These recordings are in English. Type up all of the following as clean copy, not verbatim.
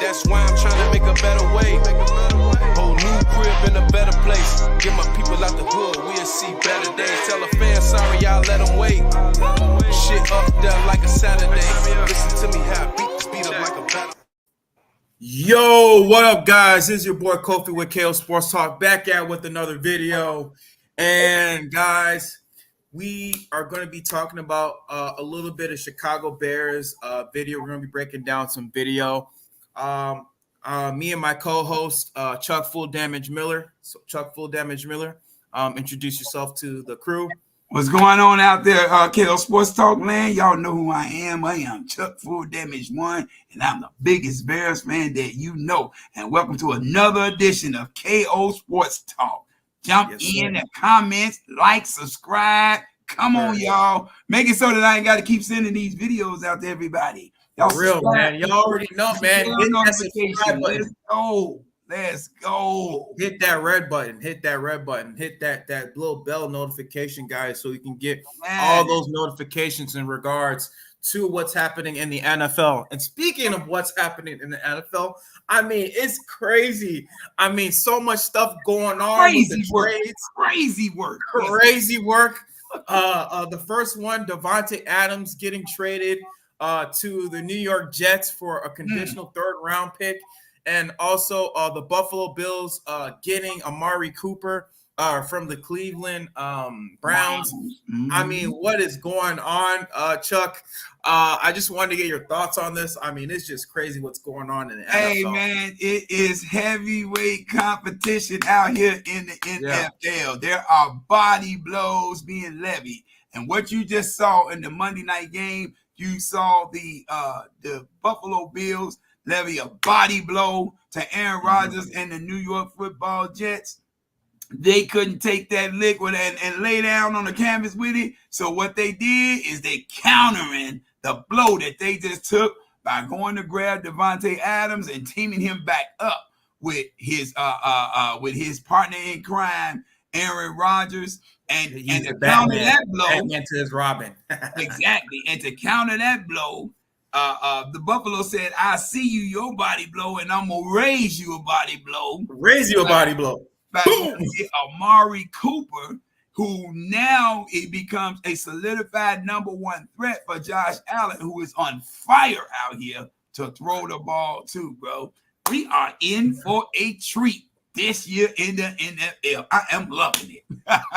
That's why I'm trying to make a better way. Whole new crib in a better place. Get my people out the hood, we'll see better days. Tell a fan sorry, y'all let them wait. Shit up there like a Saturday. Listen to me how I beat this beat up like a battle. Yo, what up, guys? This is your boy Kofi with KO Sports Talk, back at with another video. And guys, we are going to be talking about a little bit of Chicago Bears video. We're going to be breaking down some video. Me and my co-host, Chuck Full Damage Miller. So Chuck Full Damage Miller, introduce yourself to the crew. What's going on out there, KO Sports Talk land? Y'all know who I am. I am Chuck Full Damage 1, and I'm the biggest Bears fan that you know. And welcome to another edition of KO Sports Talk. Jump in the comments, like, subscribe. Come on, y'all. Make it so that I ain't got to keep sending these videos out to everybody. Y'all real, man. Y'all already know, man. Hit that subscribe button. Let's go. Let's go. Hit that red button. Hit that red button. Hit that little bell notification, guys, so you can get all those notifications in regards to what's happening in the NFL. And speaking of what's happening in the NFL, I mean, it's crazy. I mean, so much stuff going on. Crazy work. Crazy work. Crazy work. The first one, Davante Adams getting traded to the New York Jets for a conditional third-round pick. And also the Buffalo Bills getting Amari Cooper from the Cleveland Browns. Mm-hmm. I mean, what is going on, Chuck? I just wanted to get your thoughts on this. I mean, it's just crazy what's going on in the NFL. Hey, man, it is heavyweight competition out here in the NFL. Yeah. There are body blows being levied. And what you just saw in the Monday night game, you saw the Buffalo Bills levy a body blow to Aaron Rodgers and the New York Football Jets. They couldn't take that liquid and lay down on the canvas with it. So what they did is they countering the blow that they just took by going to grab Davante Adams and teaming him back up with his partner in crime, Aaron Rodgers, and to counter that blow, Batman to his Robin. Exactly, and to counter that blow. The Buffalo said, I see you, your body blow, and I'm going to raise you a body blow. Raise you a body blow. Amari Cooper, who now it becomes a solidified number one threat for Josh Allen, who is on fire out here to throw the ball too, bro. We are in for a treat this year in the NFL. I am loving it.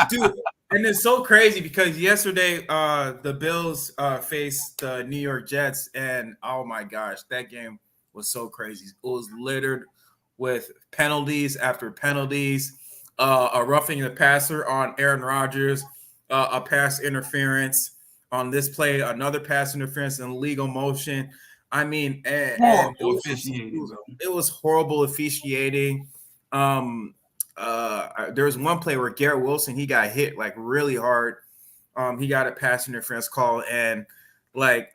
Dude. And it's so crazy because yesterday the Bills faced the New York Jets, and oh my gosh, that game was so crazy. It was littered with penalties after penalties, a roughing the passer on Aaron Rodgers, a pass interference on this play, another pass interference in legal motion. I mean, it was horrible officiating. There was one play where Garrett Wilson, he got hit like really hard. He got a pass interference call, and it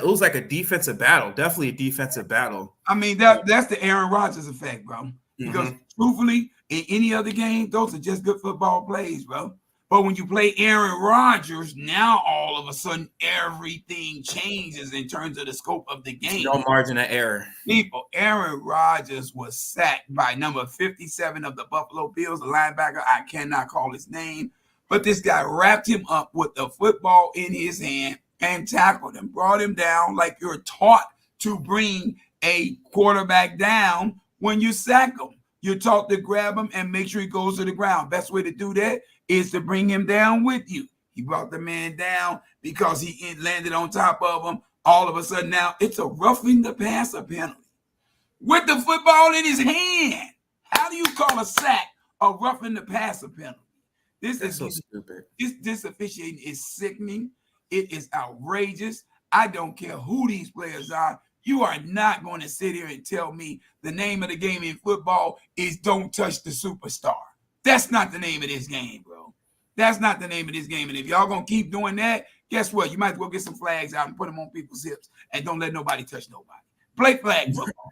was like a defensive battle. Definitely a defensive battle. I mean, that's the Aaron Rodgers effect, bro. Because truthfully, in any other game, those are just good football plays, bro. But when you play Aaron Rodgers, now all of a sudden everything changes in terms of the scope of the game. No margin of error. People, Aaron Rodgers was sacked by number 57 of the Buffalo Bills, a linebacker. I cannot call his name. But this guy wrapped him up with the football in his hand and tackled him, brought him down like you're taught to bring a quarterback down when you sack him. You're taught to grab him and make sure he goes to the ground. Best way to do that is to bring him down with you. He brought the man down because he landed on top of him. All of a sudden now it's a roughing the passer penalty with the football in his hand. How do you call a sack a roughing the passer penalty? This is so stupid. This officiating is sickening. It is outrageous. I don't care who these players are. You are not going to sit here and tell me the name of the game in football is don't touch the superstar. That's not the name of this game, bro. That's not the name of this game. And if y'all going to keep doing that, guess what? You might as well get some flags out and put them on people's hips and don't let nobody touch nobody. Play flag football.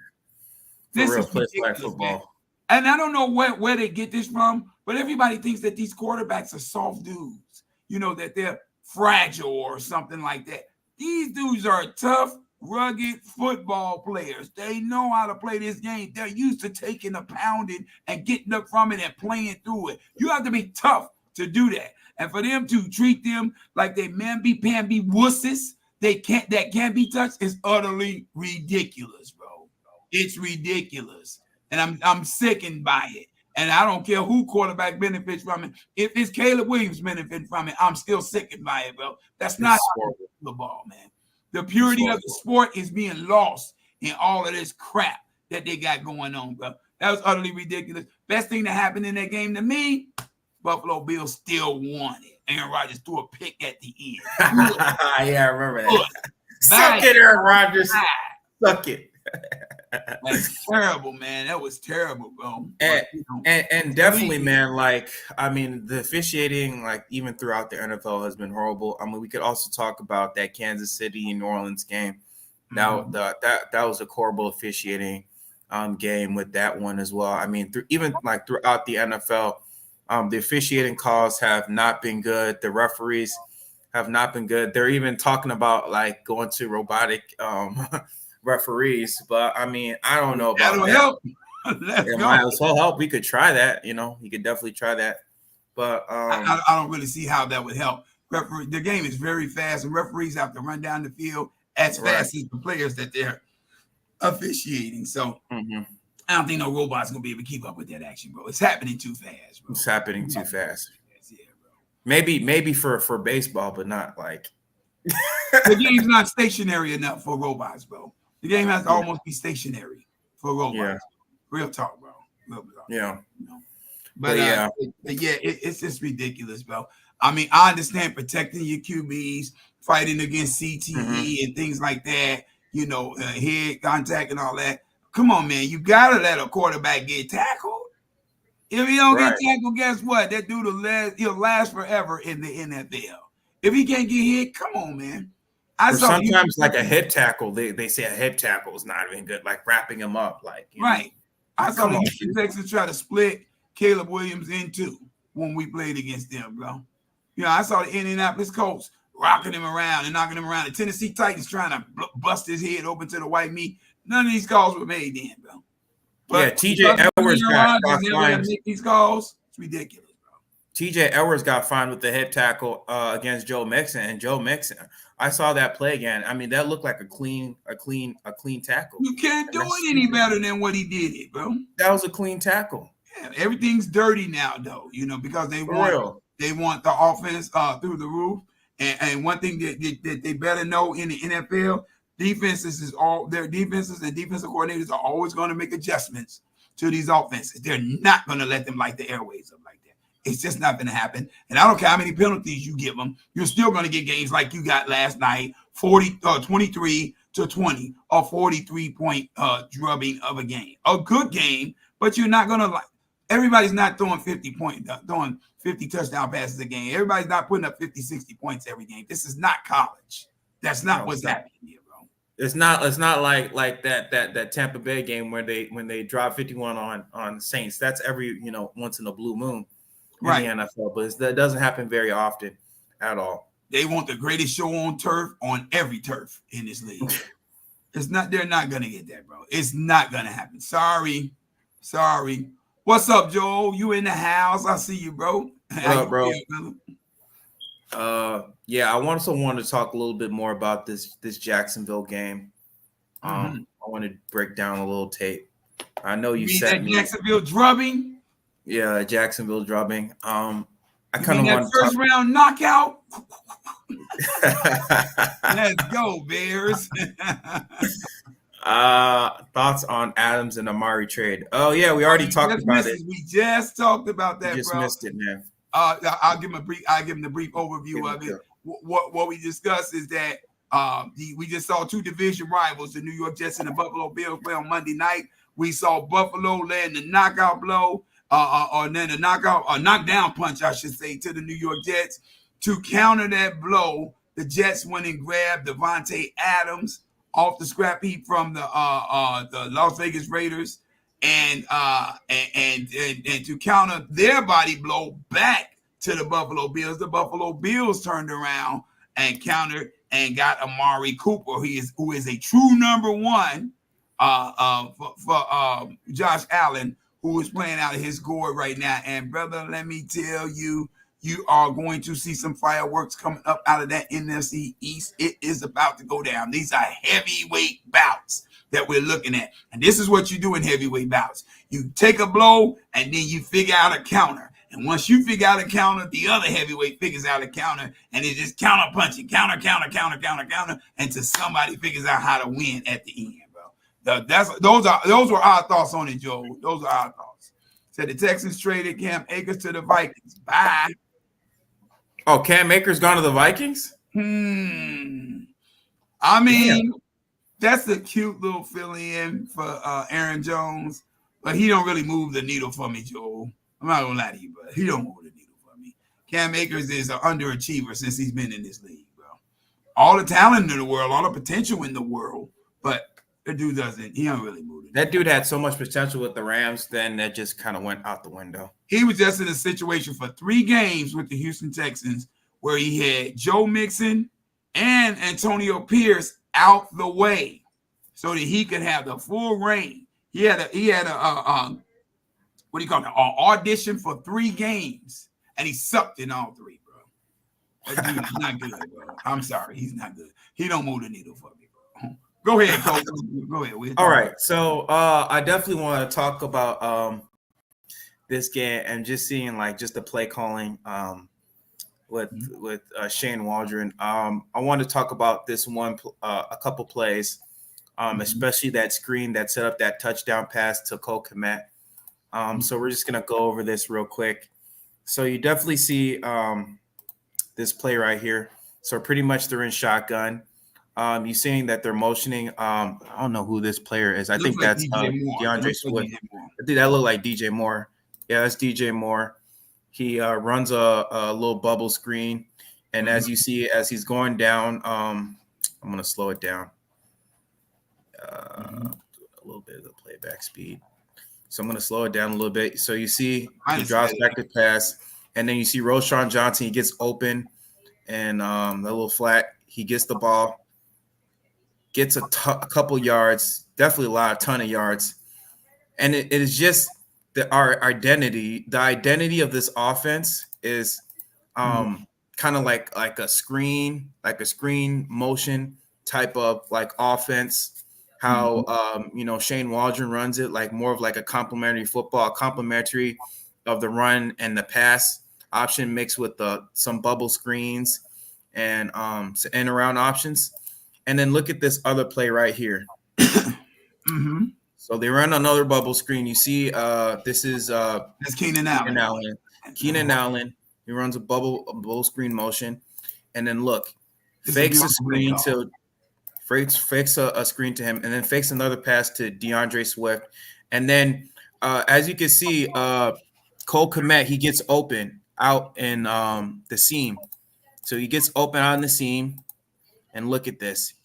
This is play flag football. Man. And I don't know where they get this from, but everybody thinks that these quarterbacks are soft dudes, that they're fragile or something like that. These dudes are tough, rugged football players. They know how to play this game. They're used to taking a pounding and getting up from it and playing through it. You have to be tough to do that. And for them to treat them like they mamby-pamby wusses that can't be touched is utterly ridiculous, bro. It's ridiculous. And I'm sickened by it. And I don't care who quarterback benefits from it. If it's Caleb Williams benefiting from it, I'm still sickened by it, bro. That's not football, man. The purity of the sport is being lost in all of this crap that they got going on, bro. That was utterly ridiculous. Best thing that happened in that game to me, Buffalo Bills still won it. Aaron Rodgers threw a pick at the end. Yeah, I remember that. Suck it, Aaron Rodgers. Suck it. That's terrible, man. That was terrible, bro. And definitely, man, like, I mean, the officiating, like, even throughout the NFL has been horrible. I mean, we could also talk about that Kansas City and New Orleans game. Now, that was a horrible officiating game with that one as well. I mean, throughout the NFL, the officiating calls have not been good. The referees have not been good. They're even talking about, like, going to robotic referees, but I mean, I don't know about that'll that. help. It might as well help. We could try that, you could definitely try that. But I don't really see how that would help. The game is very fast, and referees have to run down the field as fast as the players that they're officiating. So I don't think no robot's gonna be able to keep up with that action, bro. It's happening too fast, bro. It's happening too fast. Yeah, bro. Maybe for baseball, but not like the game's not stationary enough for robots, bro. The game has to almost be stationary for robots. Yeah. Real talk, bro. Real talk. Yeah. But it's just ridiculous, bro. I mean, I understand protecting your QBs, fighting against CTE and things like that, head contact and all that. Come on, man. You got to let a quarterback get tackled. If he don't get tackled, guess what? That dude he'll last forever in the NFL. If he can't get hit, come on, man. Sometimes like a head tackle, they say a head tackle is not even good, like wrapping him up, like right. I saw the Houston Texans try to split Caleb Williams in two when we played against them, bro. I saw the Indianapolis Colts rocking him around and knocking him around. The Tennessee Titans trying to bust his head open to the white meat. None of these calls were made then, bro. But TJ Edwards got fined. These calls, it's ridiculous. TJ Edwards got fined with the head tackle against Joe Mixon, and Joe Mixon. I saw that play again. I mean, that looked like a clean tackle. You can't do it any better than what he did it, bro. That was a clean tackle. Yeah, everything's dirty now, though. Because they want the offense through the roof. And one thing that they better know in the NFL, defenses and defensive coordinators are always going to make adjustments to these offenses. They're not going to let them light the airways up like that. It's just not going to happen. And I don't care how many penalties you give them. You're still going to get games like you got last night, 23-20 or 43-point drubbing of a game. A good game, but you're not going to everybody's not throwing 50 touchdown passes a game. Everybody's not putting up 50, 60 points every game. This is not college. That's not what's happening here, bro. It's not like that Tampa Bay game when they dropped 51 on Saints. That's every once in a blue moon in the NFL, but that doesn't happen very often at all. They want the greatest show on turf, on every turf in this league. They're not gonna get that, bro. It's not gonna happen. Sorry. What's up, Joel? You in the house? I see you, bro. What up, bro? I also want to talk a little bit more about this Jacksonville game. I want to break down a little tape. I know you said Jacksonville drubbing. Yeah, Jacksonville drubbing. I kind of want that first round knockout. Let's go, Bears. Thoughts on Adams and Amari trade? Oh yeah, we already talked about it. We just talked about that, you just bro. Missed it, man. I'll give him the brief overview of it. What we discussed is that we just saw two division rivals, the New York Jets and the Buffalo Bills, play on Monday night. We saw Buffalo land the knockout blow, or then a knockdown punch, I should say, to the New York Jets. To counter that blow, the Jets went and grabbed Devontae Adams off the scrap heap from the Las Vegas Raiders, and to counter their body blow back to the Buffalo Bills turned around and countered and got Amari Cooper, who is a true number one for Josh Allen, who is playing out of his gourd right now. And brother, let me tell you, you are going to see some fireworks coming up out of that NFC East. It is about to go down. These are heavyweight bouts that we're looking at. And this is what you do in heavyweight bouts. You take a blow and then you figure out a counter. And once you figure out a counter, the other heavyweight figures out a counter, and it just counter punching, counter, until somebody figures out how to win at the end, bro. Those were our thoughts on it, Joe. Those are our thoughts. Said the Texans traded Cam Akers to the Vikings. Bye. Oh, Cam Akers gone to the Vikings? I mean, that's a cute little fill-in for Aaron Jones, but he don't really move the needle for me, Joel. I'm not gonna lie to you, but he don't move the needle for me. Cam Akers is an underachiever since he's been in this league, bro. All the talent in the world, all the potential in the world, but the dude he don't really move it. That dude had so much potential with the Rams, then that just kind of went out the window. He was just in a situation for 3 games with the Houston Texans where he had Joe Mixon and Antonio Pierce out the way so that he could have the full reign. He had a what do you call it? An audition for 3 games, and he sucked in all 3, bro. That dude's not good, bro. I'm sorry, he's not good. He don't move the needle for me, bro. Go ahead, Coach. Go ahead. All right, so I definitely want to talk about this game and just seeing just the play calling with Shane Waldron. I want to talk about this a couple plays, especially that screen that set up that touchdown pass to Cole Kmet. So we're just going to go over this real quick. So you definitely see this play right here. So pretty much they're in shotgun. You're seeing that they're motioning. I don't know who this player is. I think that's DeAndre Swift. I think that looked like DJ Moore. Yeah, that's DJ Moore. He runs a little bubble screen. And as you see, as he's going down, I'm going to slow it down. A little bit of the playback speed. So I'm going to slow it down a little bit. So you see he drops back the pass, and then you see Roschon Johnson. He gets open, and a little flat. He gets the ball, gets a couple yards, definitely a ton of yards. And it is just our identity. The identity of this offense is kind of like a screen motion type of offense. How Shane Waldron runs it, more of a complementary football, complementary of the run and the pass option mixed with some bubble screens and end around options. And then look at this other play right here. So they run another bubble screen. You see, this is that's Keenan Allen. Keenan Allen. He runs a bubble screen motion, and then look, fakes a screen to. Fakes a screen to him, and then fakes another pass to DeAndre Swift. And then, as you can see, Cole Kmet, he gets open out in the seam. So he gets open out in the seam, and look at this.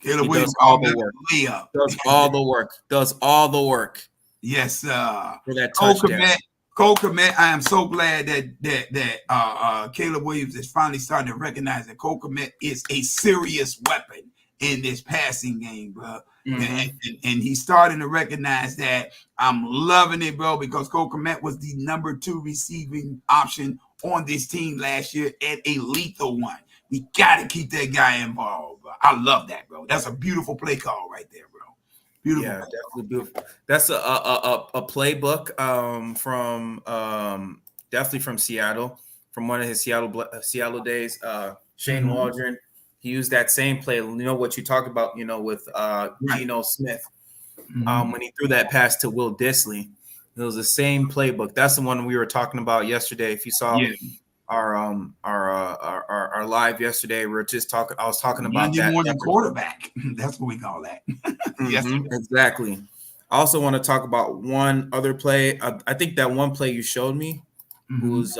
He does all the work. Does all the work. Yes, sir. For that touchdown. Cole Kmet, I am so glad that Caleb Williams is finally starting to recognize that Cole Kmet is a serious weapon in this passing game, bro. And he's starting to recognize that. I'm loving it, bro, because Cole Kmet was the number 2 receiving option on this team last year and a lethal one. We got to keep that guy involved, bro. I love that, bro. That's a beautiful play call right there, bro. Beautiful. Yeah, definitely beautiful. That's a playbook from definitely from Seattle, from one of his Seattle days. Shane Waldron, he used that same play. You know what you talked about, with Geno Smith when he threw that pass to Will Dissly. It was the same playbook. That's the one we were talking about yesterday. If you saw our live yesterday, we were just talking. I was talking about that. More than quarterback. That's what we call that. Yes, exactly. I also want to talk about one other play. I think that one play you showed me was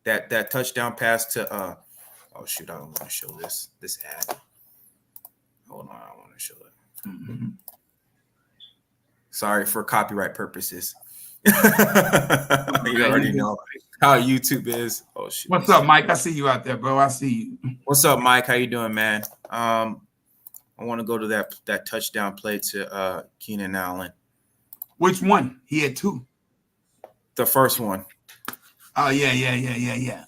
that touchdown pass to. Oh shoot! I don't want to show this ad. Hold on, I want to show it. Sorry for copyright purposes. You already know how YouTube is. Oh shit. What's up, Mike? I see you out there, bro. I see you. What's up, Mike? How you doing, man? I want to go to that touchdown play to Keenan Allen. Which one? He had two. The first one. Oh yeah.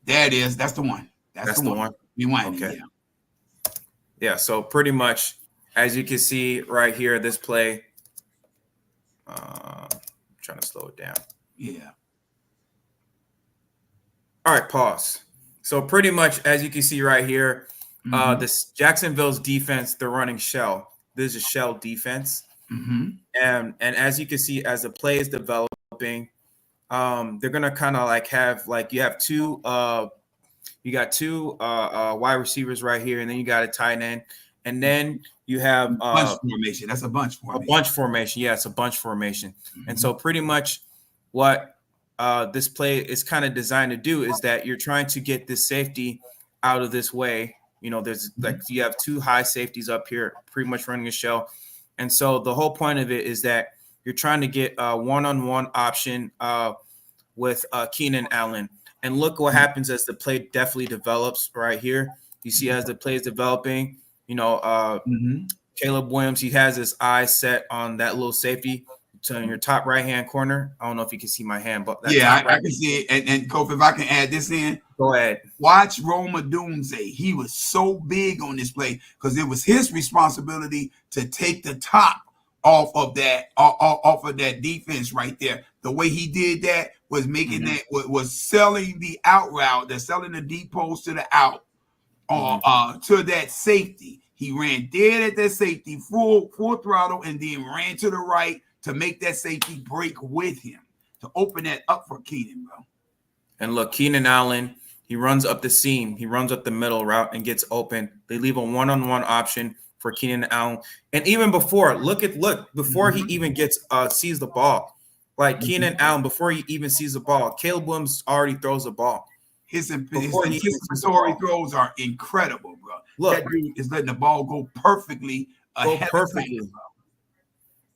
There it is. That's the one. That's the one. You want okay. It, yeah. Yeah. So pretty much, as you can see right here, this play. I'm trying to slow it down. Yeah. All right, pause. So pretty much, as you can see right here, this Jacksonville's defense, they're running shell. This is a shell defense. And as you can see, as the play is developing, they're gonna kind of like have like you got two wide receivers right here, and then you got a tight end, and then you have bunch formation. That's a bunch formation. A bunch formation. Yeah, it's a bunch formation. And so pretty much what this play is kind of designed to do is that you're trying to get this safety out of this way. You know, there's like you have two high safeties up here, pretty much running a shell. And so the whole point of it is that you're trying to get a one-on-one option with Keenan Allen. And look what happens as the play definitely develops right here. You see as the play is developing, you know, Caleb Williams, he has his eyes set on that little safety to your top right-hand corner. I don't know if you can see my hand, but I can see it. And Kofi, if I can add this in. Go ahead. Watch Roma Doomsday. He was so big on this play because it was his responsibility to take the top off of that defense right there. The way he did that was making that was selling the out route, they're selling the deep post to the out to that safety. He ran dead at that safety, full throttle, and then ran to the right to make that safety break with him to open that up for Keenan, bro. And look, Keenan Allen, he runs up the seam, he runs up the middle route and gets open. They leave a one-on-one option for Keenan Allen. And even before, before he even gets sees the ball, like Keenan Allen, before he even sees the ball, Caleb Williams already throws the ball. His anticipatory throws are incredible, bro. Look, that dude is letting the ball go perfectly.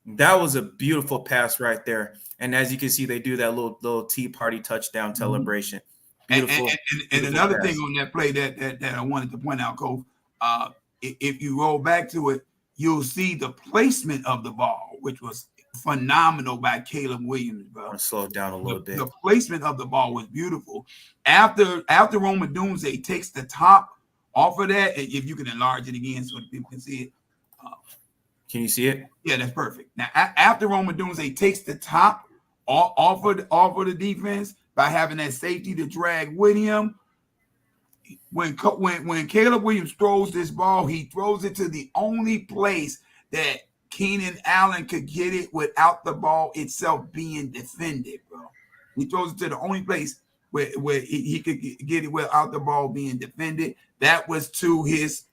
That was a beautiful pass right there. And as you can see, they do that little tea party touchdown celebration. Beautiful. And another thing on that play that I wanted to point out, Cole, if you roll back to it, you'll see the placement of the ball, which was phenomenal by Caleb Williams, bro. I'm gonna slow it down a little bit. The placement of the ball was beautiful. After Roma Doomsday takes the top off of that, if you can enlarge it again so people can see it. Can you see it? Yeah, that's perfect. Now, after Roma Doomsday takes the top off of the defense by having that safety to drag with him, when Caleb Williams throws this ball, he throws it to the only place that Keenan Allen could get it without the ball itself being defended, bro. He throws it to the only place where he could get it without the ball being defended. That was to his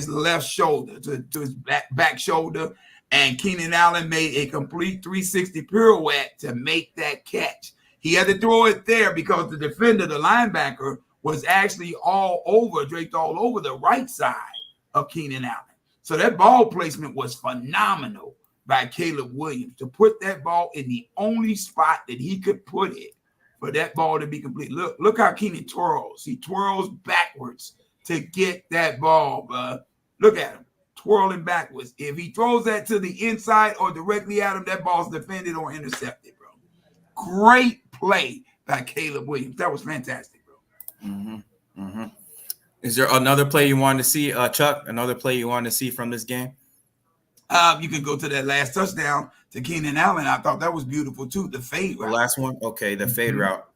left shoulder, to his back shoulder, and Keenan Allen made a complete 360 pirouette to make that catch. He had to throw it there because the defender, the linebacker, was actually draped all over the right side of Keenan Allen. So that ball placement was phenomenal by Caleb Williams to put that ball in the only spot that he could put it for that ball to be complete. Look how Keenan twirls. He twirls backwards to get that ball, bro. Look at him twirling backwards. If he throws that to the inside or directly at him, that ball's defended or intercepted, bro. Great play by Caleb Williams. That was fantastic, bro. Is there another play you wanted to see, Chuck? Another play you wanted to see from this game? You can go to that last touchdown to Keenan Allen. I thought that was beautiful too. The fade route. The last one? Okay, the fade route.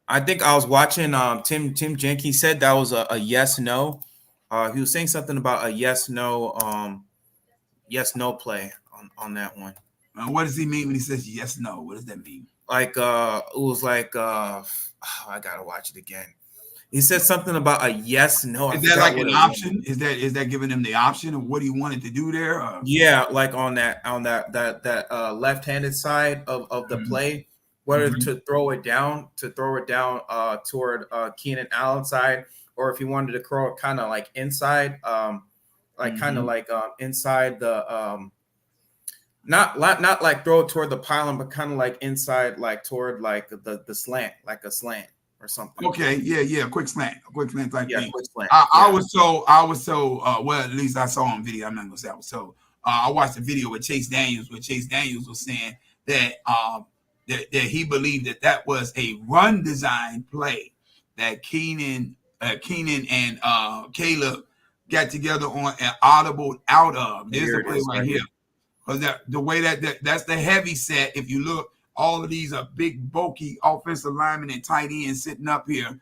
I think I was watching Tim Jenkins said that was a yes-no. He was saying something about a yes-no play on that one. What does he mean when he says yes-no? What does that mean? Like it was like I gotta watch it again. He said something about a yes-no. Is that like an option? Is that giving him the option of what he wanted to do there? Yeah, like on that left-handed side of the play, whether to throw it down toward Keenan Allen's side, or if he wanted to throw it kind of like inside, inside the Not like throw it toward the pylon, but kind of like inside, like toward like the slant, like a slant or something. Okay, yeah, a quick slant type thing. Quick slant. I was so well, at least I saw on video. I'm not gonna say I was so. I watched a video with Chase Daniels, where Chase Daniels was saying that that he believed that was a run design play that Keenan and Caleb got together on and audible out of. There's the play right here. Because the way that's the heavy set. If you look, all of these are big, bulky offensive linemen and tight ends sitting up here,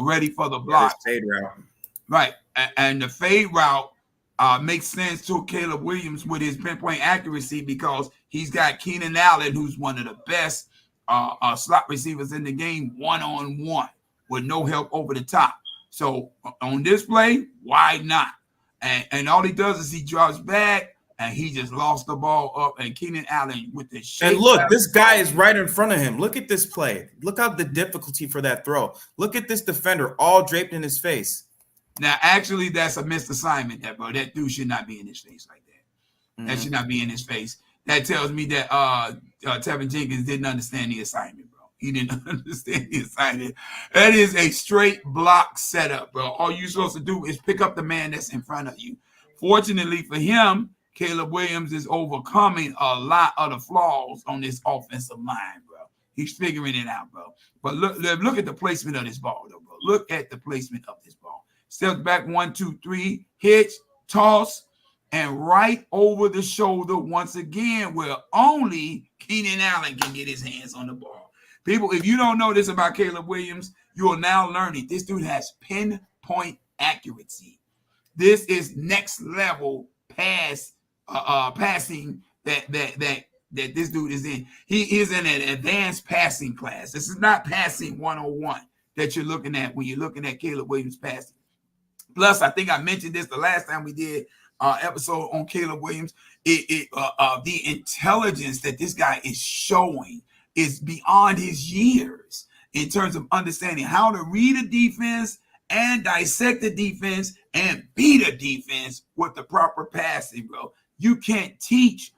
ready for the block. Fade route. Right. And the fade route makes sense to Caleb Williams with his pinpoint accuracy because he's got Keenan Allen, who's one of the best slot receivers in the game, one-on-one with no help over the top. So on this play, why not? And all he does is he drops back, and he just lost the ball up, and Keenan Allen with the shape. And look, this guy is right in front of him. Look at this play. Look at the difficulty for that throw. Look at this defender all draped in his face. Now, actually, that's a missed assignment, bro. That dude should not be in his face like that. That should not be in his face. That tells me that Tevin Jenkins didn't understand the assignment, bro. He didn't understand the assignment. That is a straight block setup, bro. All you're supposed to do is pick up the man that's in front of you. Fortunately for him, Caleb Williams is overcoming a lot of the flaws on this offensive line, bro. He's figuring it out, bro. But look at the placement of this ball, though, bro. Look at the placement of this ball. Steps back 1, 2, 3, hitch, toss, and right over the shoulder once again, where only Keenan Allen can get his hands on the ball. People, if you don't know this about Caleb Williams, you are now learning this dude has pinpoint accuracy. This is next level passing that this dude is in. He is in an advanced passing class. This is not passing 101 that you're looking at when you're looking at Caleb Williams passing. Plus, I think I mentioned this the last time we did episode on Caleb Williams. The intelligence that this guy is showing is beyond his years in terms of understanding how to read a defense and dissect the defense and beat a defense with the proper passing, bro. You can't teach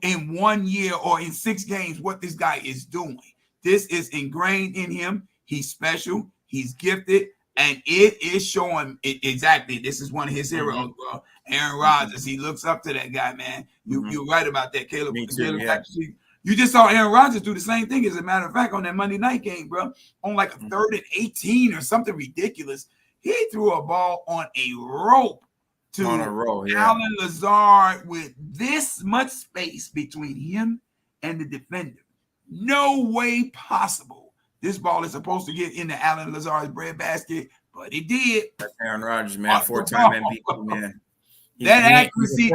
in 1 year or in 6 games what this guy is doing. This is ingrained in him. He's special. He's gifted. And it is showing it exactly. This is one of his heroes, bro. Aaron Rodgers. He looks up to that guy, man. You're right about that, Caleb. Me too, yeah. Actually, you just saw Aaron Rodgers do the same thing, as a matter of fact, on that Monday night game, bro. On like a 3rd and 18 or something ridiculous. He threw a ball on a rope to Alan Lazard with this much space between him and the defender. No way possible. This ball is supposed to get into Alan Lazard's breadbasket, but it did. That's Aaron Rodgers, man. 4-time MVP, man. That accuracy,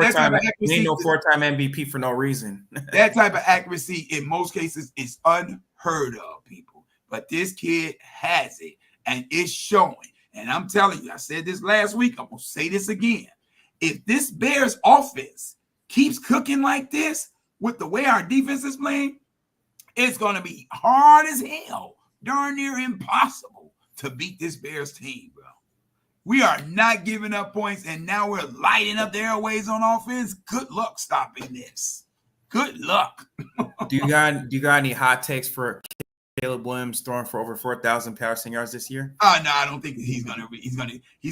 he ain't no 4-time MVP for no reason. That type of accuracy in most cases is unheard of, people. But this kid has it, and it's showing. And I'm telling you, I said this last week, I'm going to say this again. If this Bears offense keeps cooking like this with the way our defense is playing, it's going to be hard as hell, darn near impossible to beat this Bears team, bro. We are not giving up points, and now we're lighting up the airways on offense. Good luck stopping this. Good luck. Do you got any hot takes for Caleb Williams throwing for over 4,000 passing yards this year? No, I don't think he's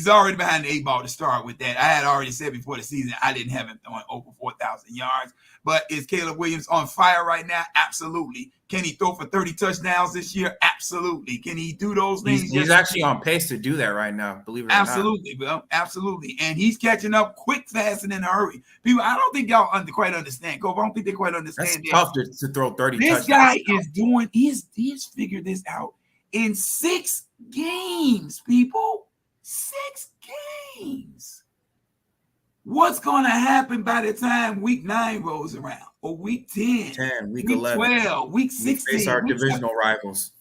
already behind the 8 ball to start with that. I had already said before the season I didn't have him throwing over 4,000 yards. But is Caleb Williams on fire right now? Absolutely. Can he throw for 30 touchdowns this year? Absolutely. Can he do those things? He's actually on pace to do that right now, believe it or not. Absolutely, bro. Absolutely. And he's catching up quick, fast, and in a hurry. People, I don't think y'all quite understand. Cope, I don't think they quite understand. It's tough to throw 30 touchdowns. This guy is doing, he's figured this out in 6 games, people. 6 games. What's going to happen by the time week 9 rolls around, or week 10, week 11, 12, week 16? We face our divisional rivals.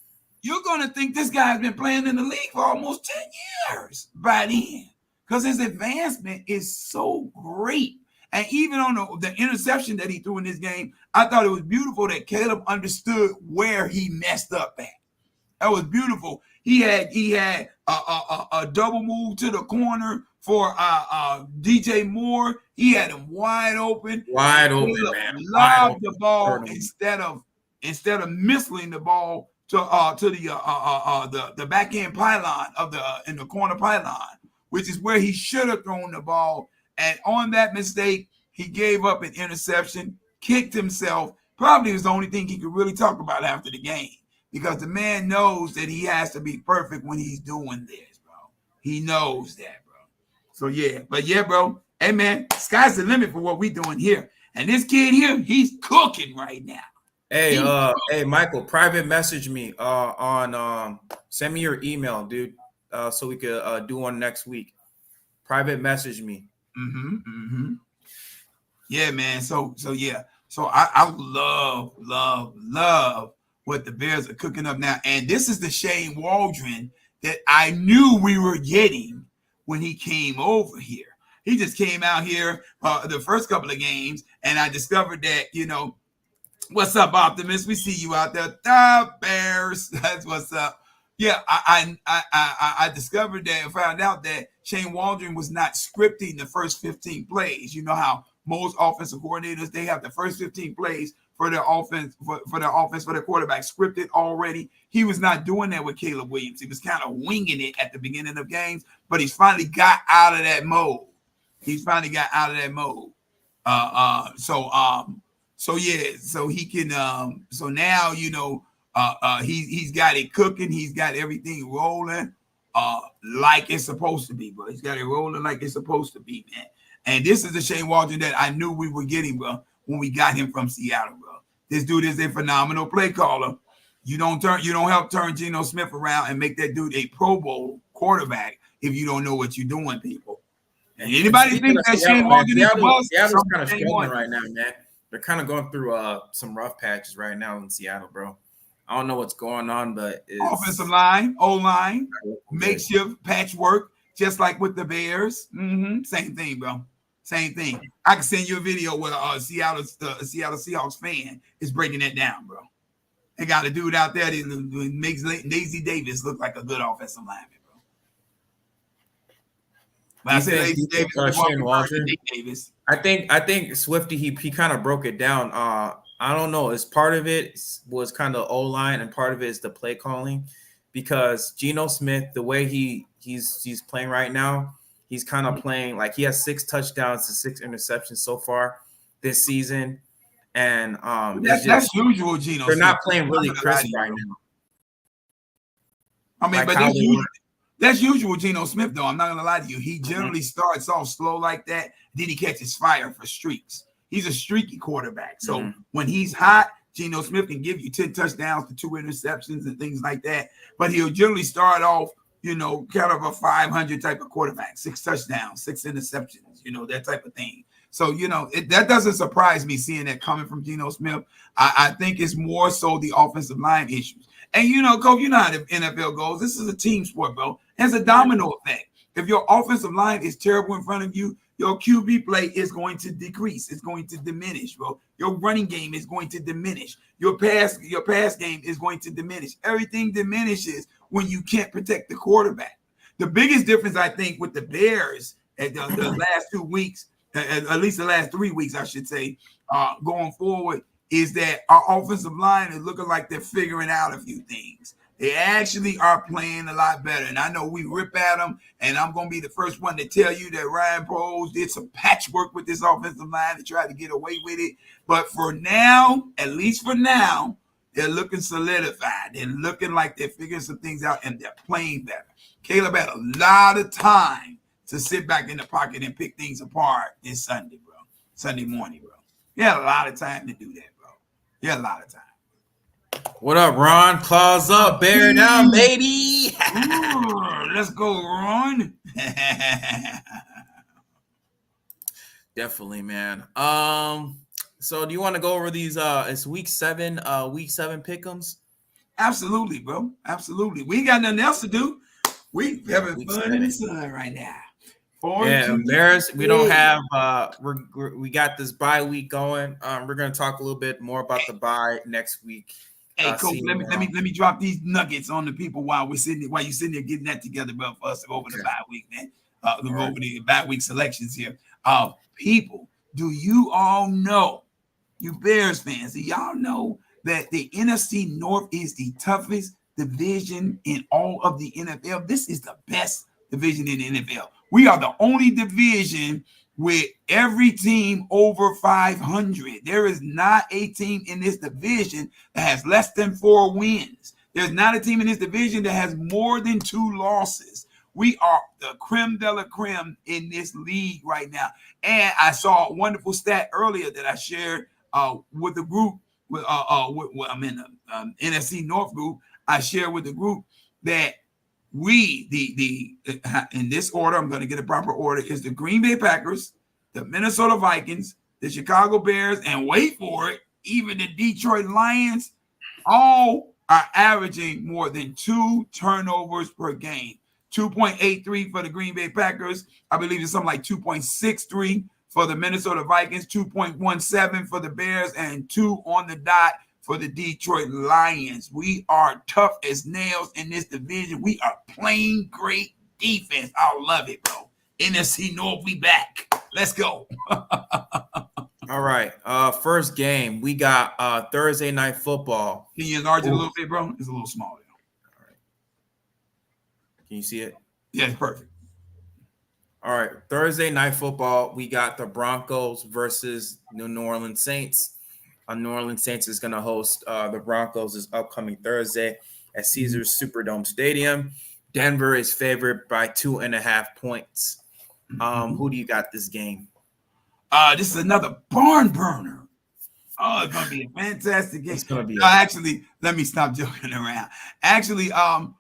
You're going to think this guy's been playing in the league for almost 10 years by then, because his advancement is so great. And even on the interception that he threw in this game, I thought it was beautiful that Caleb understood where he messed up at. That was beautiful. He had a double move to the corner for DJ Moore. He had him wide open. Wide open, Caleb man. lobbed the ball instead of missing the ball to the back end pylon in the corner pylon, which is where he should have thrown the ball. And on that mistake, he gave up an interception, kicked himself. Probably was the only thing he could really talk about after the game, because the man knows that he has to be perfect when he's doing this, bro. He knows that, bro. So yeah, bro. Hey, man, sky's the limit for what we doing here. And this kid here, he's cooking right now. Hey, Michael, private message me on send me your email, dude, so we could do one next week. Private message me. Yeah, man. So yeah. So I love what the Bears are cooking up now. And this is the Shane Waldron that I knew we were getting when he came over here. He just came out here the first couple of games, and I discovered that, what's up, Optimus? We see you out there. The Bears. That's what's up. Yeah, I discovered that and found out that Shane Waldron was not scripting the first 15 plays. You know how most offensive coordinators, they have the first 15 plays for their offense, for their quarterback scripted already. He was not doing that with Caleb Williams. He was kind of winging it at the beginning of games, but he's finally got out of that mode. So he can so now he's got it cooking, he's got everything rolling like it's supposed to be, bro. He's got it rolling like it's supposed to be, man. And this is the Shane Waldron that I knew we were getting, bro, when we got him from Seattle, bro. This dude is a phenomenal play caller. You don't help turn Geno Smith around and make that dude a Pro Bowl quarterback if you don't know what you're doing, people. And anybody think that Shane Waldron is the boss? Seattle's kind of struggling right now, man. They're kind of going through some rough patches right now in Seattle, bro. I don't know what's going on, but it's offensive line, O-line, makeshift patchwork, just like with the Bears. Same thing, bro. Same thing. I can send you a video where Seattle Seahawks fan is breaking that down, bro. They got a dude out there that makes Lazy Davis look like a good offensive lineman, bro. But I say Lazy Davis. I think Swifty he kind of broke it down. I don't know. As part of it was kind of O-line, and part of it is the play calling, because Geno Smith, the way he's playing right now, he's kind of playing like he has 6 touchdowns to 6 interceptions so far this season, and that's usual. Geno, they're not playing really crisp right now. I mean, like, but that's usual Geno Smith, though. I'm not gonna lie to you. He generally starts off slow like that, then he catches fire for streaks. He's a streaky quarterback. So when he's hot, Geno Smith can give you 10 touchdowns to 2 interceptions and things like that. But he'll generally start off, kind of a 500 type of quarterback, 6 touchdowns, 6 interceptions, that type of thing. So, that doesn't surprise me seeing that coming from Geno Smith. I think it's more so the offensive line issues. And, Coach, you know how the NFL goes. This is a team sport, bro. It has a domino effect. If your offensive line is terrible in front of you, your QB play is going to decrease. It's going to diminish, bro. Your running game is going to diminish. Your pass game is going to diminish. Everything diminishes when you can't protect the quarterback. The biggest difference, I think, with the Bears at the last 2 weeks, at least the last 3 weeks, I should say, going forward, is that our offensive line is looking like they're figuring out a few things. They actually are playing a lot better. And I know we rip at them, and I'm going to be the first one to tell you that Ryan Poles did some patchwork with this offensive line to try to get away with it. But for now, at least for now, they're looking solidified. They're looking like they're figuring some things out, and they're playing better. Caleb had a lot of time to sit back in the pocket and pick things apart this Sunday, bro. Sunday morning, bro. He had a lot of time to do that, bro. He had a lot of time. What up, Ron? Claws up, bear down, baby. Let's go, Ron. Definitely, man. So do you want to go over these? It's week 7 pick'ems. Absolutely, bro. Absolutely. We ain't got nothing else to do. We having fun in the sun right now. Bears. We don't have. We got this bye week going. We're gonna talk a little bit more about the bye next week. Hey, Coach, let me drop these nuggets on the people while you're sitting there getting that together, bro, for us to go over the bye week, man. over the back week selections here. People, do you all know, you Bears fans, do y'all know that the NFC North is the toughest division in all of the NFL? This is the best division in the NFL. We are the only division with every team over 500. There is not a team in this division that has less than 4 wins. There's not a team in this division that has more than 2 losses. We are the creme de la creme in this league right now. And I saw a wonderful stat earlier that I shared with the group. I'm in the NFC North group. I shared with the group that we, in this order, I'm going to get a proper order, is the Green Bay Packers, the Minnesota Vikings, the Chicago Bears, and wait for it, even the Detroit Lions, all are averaging more than 2 turnovers per game. 2.83 for the Green Bay Packers. I believe it's something like 2.63 for the Minnesota Vikings, 2.17 for the Bears, and 2 on the dot for the Detroit Lions. We are tough as nails in this division. We are playing great defense. I love it, bro. NFC North, we back. Let's go. All right. First game, we got Thursday Night Football. Can you enlarge it a little bit, bro? It's a little small. All right. Can you see it? Yeah, it's perfect. All right. Thursday Night Football, we got the Broncos versus the New Orleans Saints. New Orleans Saints is going to host the Broncos this upcoming Thursday at Caesars Superdome Stadium. Denver is favored by 2.5 points. Who do you got this game? This is another barn burner. Oh, it's going to be a fantastic game. It's going to be. Actually, let me stop joking around. Actually, I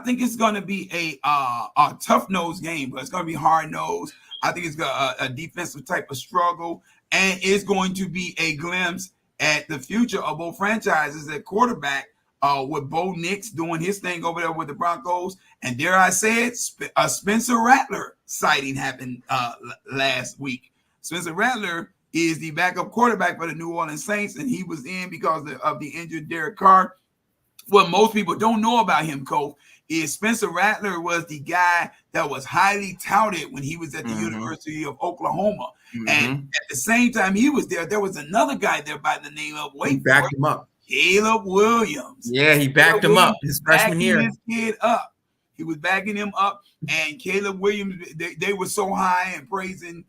think it's going to be a tough nose game, but it's going to be hard nose. I think it's got a defensive type of struggle, and it's going to be a glimpse at the future of both franchises at quarterback, with Bo Nix doing his thing over there with the Broncos. And dare I say it, a Spencer Rattler sighting happened last week. Spencer Rattler is the backup quarterback for the New Orleans Saints, and he was in because of the injured Derek Carr. What most people don't know about him, Cole, is Spencer Rattler was the guy that was highly touted when he was at the University of Oklahoma. And at the same time he was there was another guy there by the name of backed him up. Caleb Williams. Yeah, he backed him up his freshman year. His kid up. He was backing him up, and Caleb Williams, they were so high and praising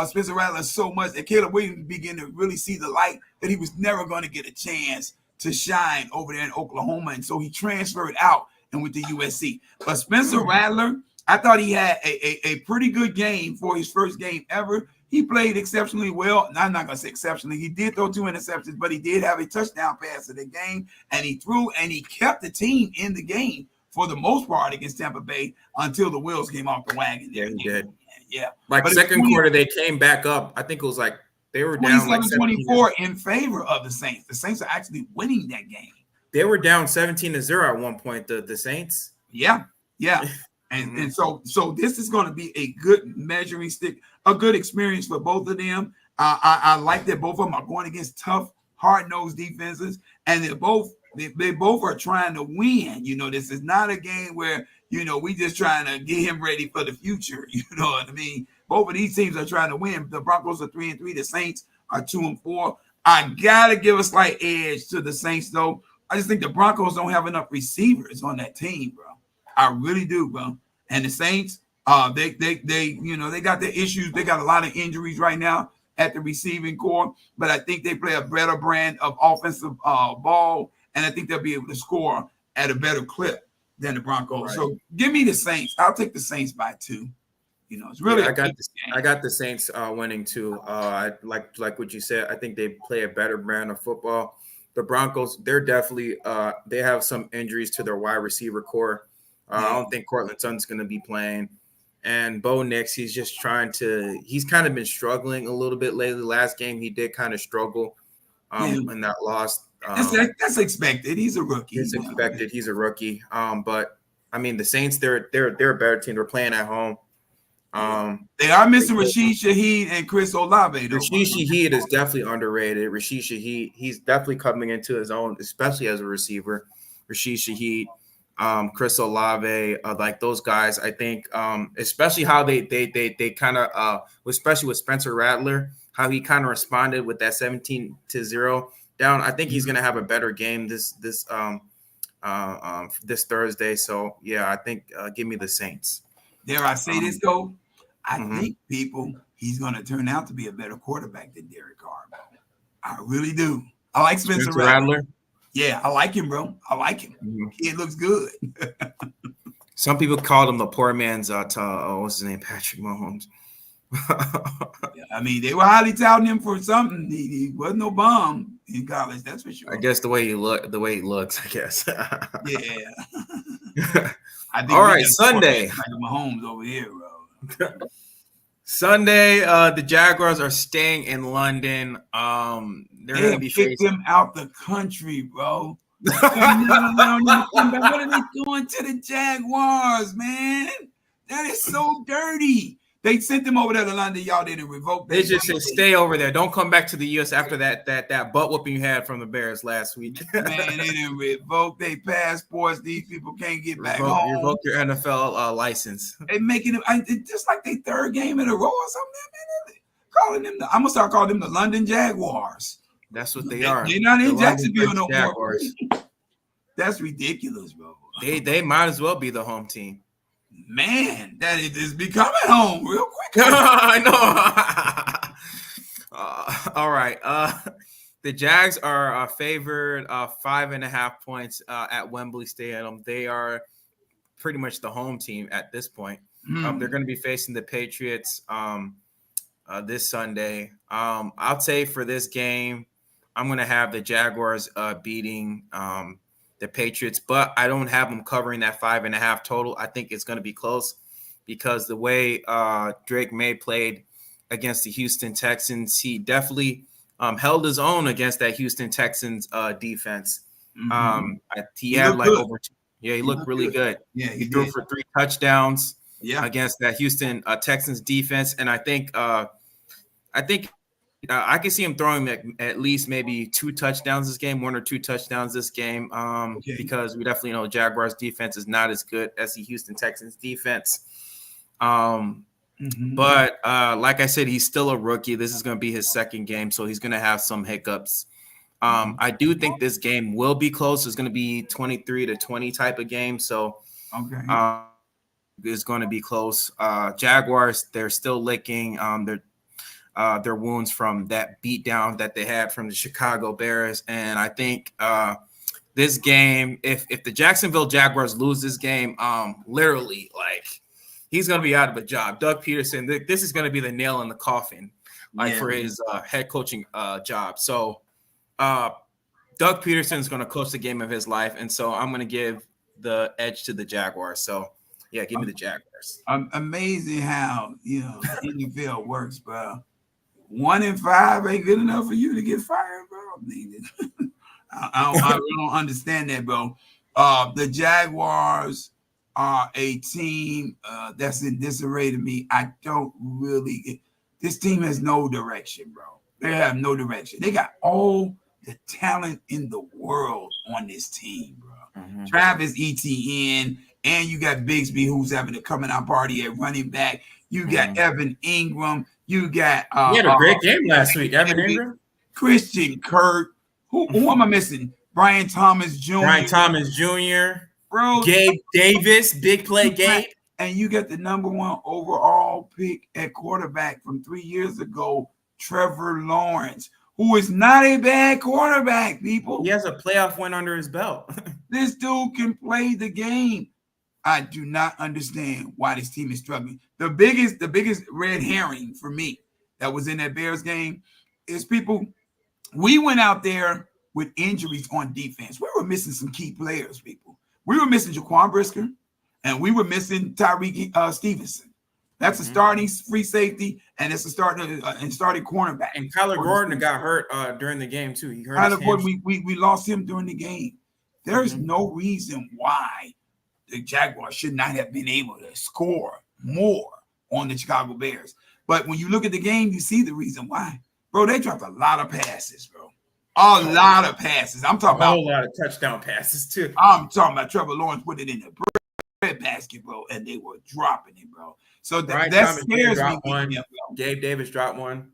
Spencer Rattler so much that Caleb Williams began to really see the light that he was never going to get a chance to shine over there in Oklahoma. And so he transferred out and went to USC. But Spencer Rattler, I thought he had a pretty good game for his first game ever. He played exceptionally well. And I'm not going to say exceptionally. He did throw 2 interceptions, but he did have a touchdown pass in the game. And he threw and he kept the team in the game for the most part against Tampa Bay until the wheels came off the wagon. Yeah, he did. Yeah. Like but second quarter, they came back up. I think it was like they were down like 27-24 in favor of the Saints. The Saints are actually winning that game. They were down 17-0 at one point, the Saints. Yeah. And so this is going to be a good measuring stick, a good experience for both of them. I like that both of them are going against tough, hard-nosed defenses, and they both are trying to win. You know, this is not a game where, you know, we just trying to get him ready for the future. You know what I mean? Both of these teams are trying to win. The Broncos are 3-3. The Saints are 2-4. I gotta give a slight edge to the Saints, though. I just think the Broncos don't have enough receivers on that team, bro. I really do, bro. And the Saints, they got their issues. They got a lot of injuries right now at the receiving core, but I think they play a better brand of offensive ball, and I think they'll be able to score at a better clip than the Broncos. Right. So give me the Saints. I'll take the Saints by 2. You know, it's really. I got the Saints winning too. Like what you said. I think they play a better brand of football. The Broncos, they're definitely they have some injuries to their wide receiver core. I don't think Cortland Sutton's going to be playing. And Bo Nix, he's kind of been struggling a little bit lately. Last game, he did kind of struggle in that loss. That's expected. He's a rookie. It's expected. He's a rookie. But, I mean, the Saints, they're a better team. They're playing at home. They are missing Rashid Shaheed and Chris Olave. Rashid Shaheed is definitely underrated. Rashid Shaheed, he's definitely coming into his own, especially as a receiver. Rashid Shaheed. Chris Olave, like those guys. I think, especially how they kind of, especially with Spencer Rattler, how he kind of responded with that 17-0 down. I think he's gonna have a better game this Thursday. So yeah, I think give me the Saints. Dare I say this though? I think he's gonna turn out to be a better quarterback than Derek Carr. I really do. I like Spencer Rattler. Yeah, I like him, bro. I like him. Kid looks good. Some people called him the poor man's what's his name? Patrick Mahomes. Yeah, I mean, they were highly touting him for something. He wasn't no bum in college, that's for sure. I guess the way he looks, I guess. Yeah. I think all right, Sunday. Like Mahomes over here, bro. Sunday, the Jaguars are staying in London. They're going to be kicked them out the country, bro. What are they doing to the Jaguars, man? That is so dirty. They sent them over there to London. Y'all didn't revoke. They just said stay over there. Don't come back to the U.S. after that butt whooping you had from the Bears last week. Man, they didn't revoke their passports. These people can't get back home. Revoke your NFL license. They making it just like their third game in a row or something. Calling them I'm gonna start calling them the London Jaguars. That's what they are. They're not in Jacksonville no more. That's ridiculous, bro. They might as well be the home team. Man, that is becoming home real quick. I know. All right. The Jags are favored 5.5 points at Wembley Stadium. They are pretty much the home team at this point. They're going to be facing the Patriots this Sunday. I'll say for this game, I'm going to have the Jaguars beating the Patriots, but I don't have them covering that 5.5 total. I think it's going to be close because the way Drake May played against the Houston Texans, he definitely held his own against that Houston Texans defense. He had like good. He looked really good. Yeah, he threw for 3 touchdowns against that Houston Texans defense, and I think I can see him throwing at least maybe 2 touchdowns this game, 1 or 2 touchdowns this game, because we definitely know Jaguars defense is not as good as the Houston Texans defense. But like I said, he's still a rookie. This is going to be his second game, so he's going to have some hiccups. I do think this game will be close. It's going to be 23-20 type of game, so it's going to be close. Jaguars, they're still licking their wounds from that beatdown that they had from the Chicago Bears. And I think this game, if the Jacksonville Jaguars lose this game, literally, like, he's going to be out of a job. Doug Peterson, this is going to be the nail in the coffin, for his head coaching job. So Doug Peterson is going to coach the game of his life. And so I'm going to give the edge to the Jaguars. So, yeah, give me the Jaguars. Amazing how, NFL works, bro. 1 in 5 ain't good enough for you to get fired, bro. I don't understand that, bro. The Jaguars are a team that's in disarray to me. I don't really. This team has no direction, bro. They have no direction. They got all the talent in the world on this team, bro. Travis Etienne, and you got Bigsby, who's having a coming out party at running back. You got Evan Ingram. You got he had a great game last week. Evan Ingram, Christian Kirk. Who am I missing? Brian Thomas Jr. Bro, Gabe Davis, big play Gabe. And you got the number 1 overall pick at quarterback from 3 years ago, Trevor Lawrence, who is not a bad quarterback, people. He has a playoff win under his belt. This dude can play the game. I do not understand why this team is struggling. The biggest red herring for me that was in that Bears game is we went out there with injuries on defense. We were missing some key players, people. We were missing Jaquan Brisker, and we were missing Tyreek Stevenson. That's a starting free safety, and it's a starting cornerback. And Kyler Gordon got hurt during the game too. He hurt Kyler Gordon. We lost him during the game. There's no reason why the Jaguars should not have been able to score more on the Chicago Bears. But when you look at the game, you see the reason why. Bro, they dropped a lot of passes, bro. A lot of passes. I'm A talking about whole lot of touchdown passes too. I'm talking about Trevor Lawrence put it in the breadbasket, bro, and they were dropping it, bro. So Brian that Thomas Jr. scares me. dropped one. Gabe Davis dropped one.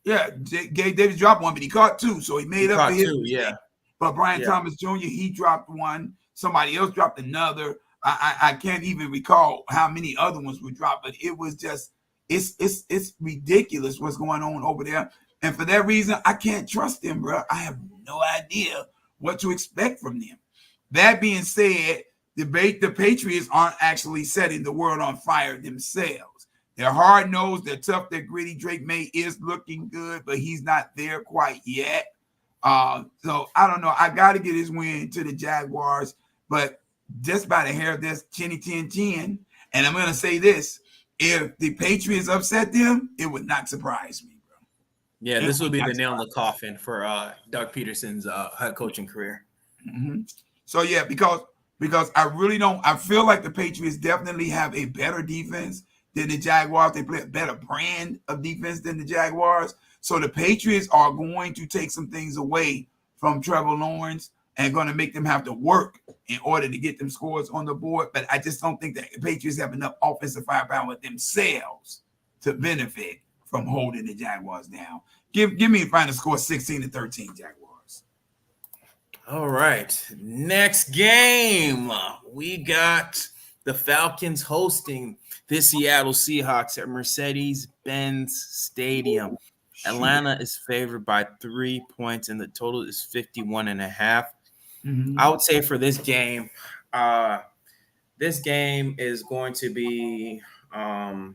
Yeah, Gabe Davis dropped one, but he caught two, so he made up for his two. Yeah. But Brian Thomas Jr., he dropped one. Somebody else dropped another. I can't even recall how many other ones were dropped, but it was just it's ridiculous what's going on over there. And for that reason, I can't trust them, bro. I have no idea what to expect from them. That being said, the Patriots aren't actually setting the world on fire themselves. They're hard-nosed, they're tough, they're gritty. Drake May is looking good, but he's not there quite yet. So I don't know. I got to get his win to the Jaguars, but just by the hair of this, chinny 10-10. And I'm going to say this. If the Patriots upset them, it would not surprise me, bro. Yeah, this would be the nail in the coffin for Doug Peterson's head coaching career. Mm-hmm. So, yeah, because I really don't – I feel like the Patriots definitely have a better defense than the Jaguars. They play a better brand of defense than the Jaguars. So the Patriots are going to take some things away from Trevor Lawrence and going to make them have to work in order to get them scores on the board. But I just don't think that the Patriots have enough offensive firepower themselves to benefit from holding the Jaguars down. Give me a final score 16-13 Jaguars. All right. Next game. We got the Falcons hosting the Seattle Seahawks at Mercedes-Benz Stadium. Atlanta is favored by 3 points, and the total is 51.5. Mm-hmm. I would say for this game is going to be I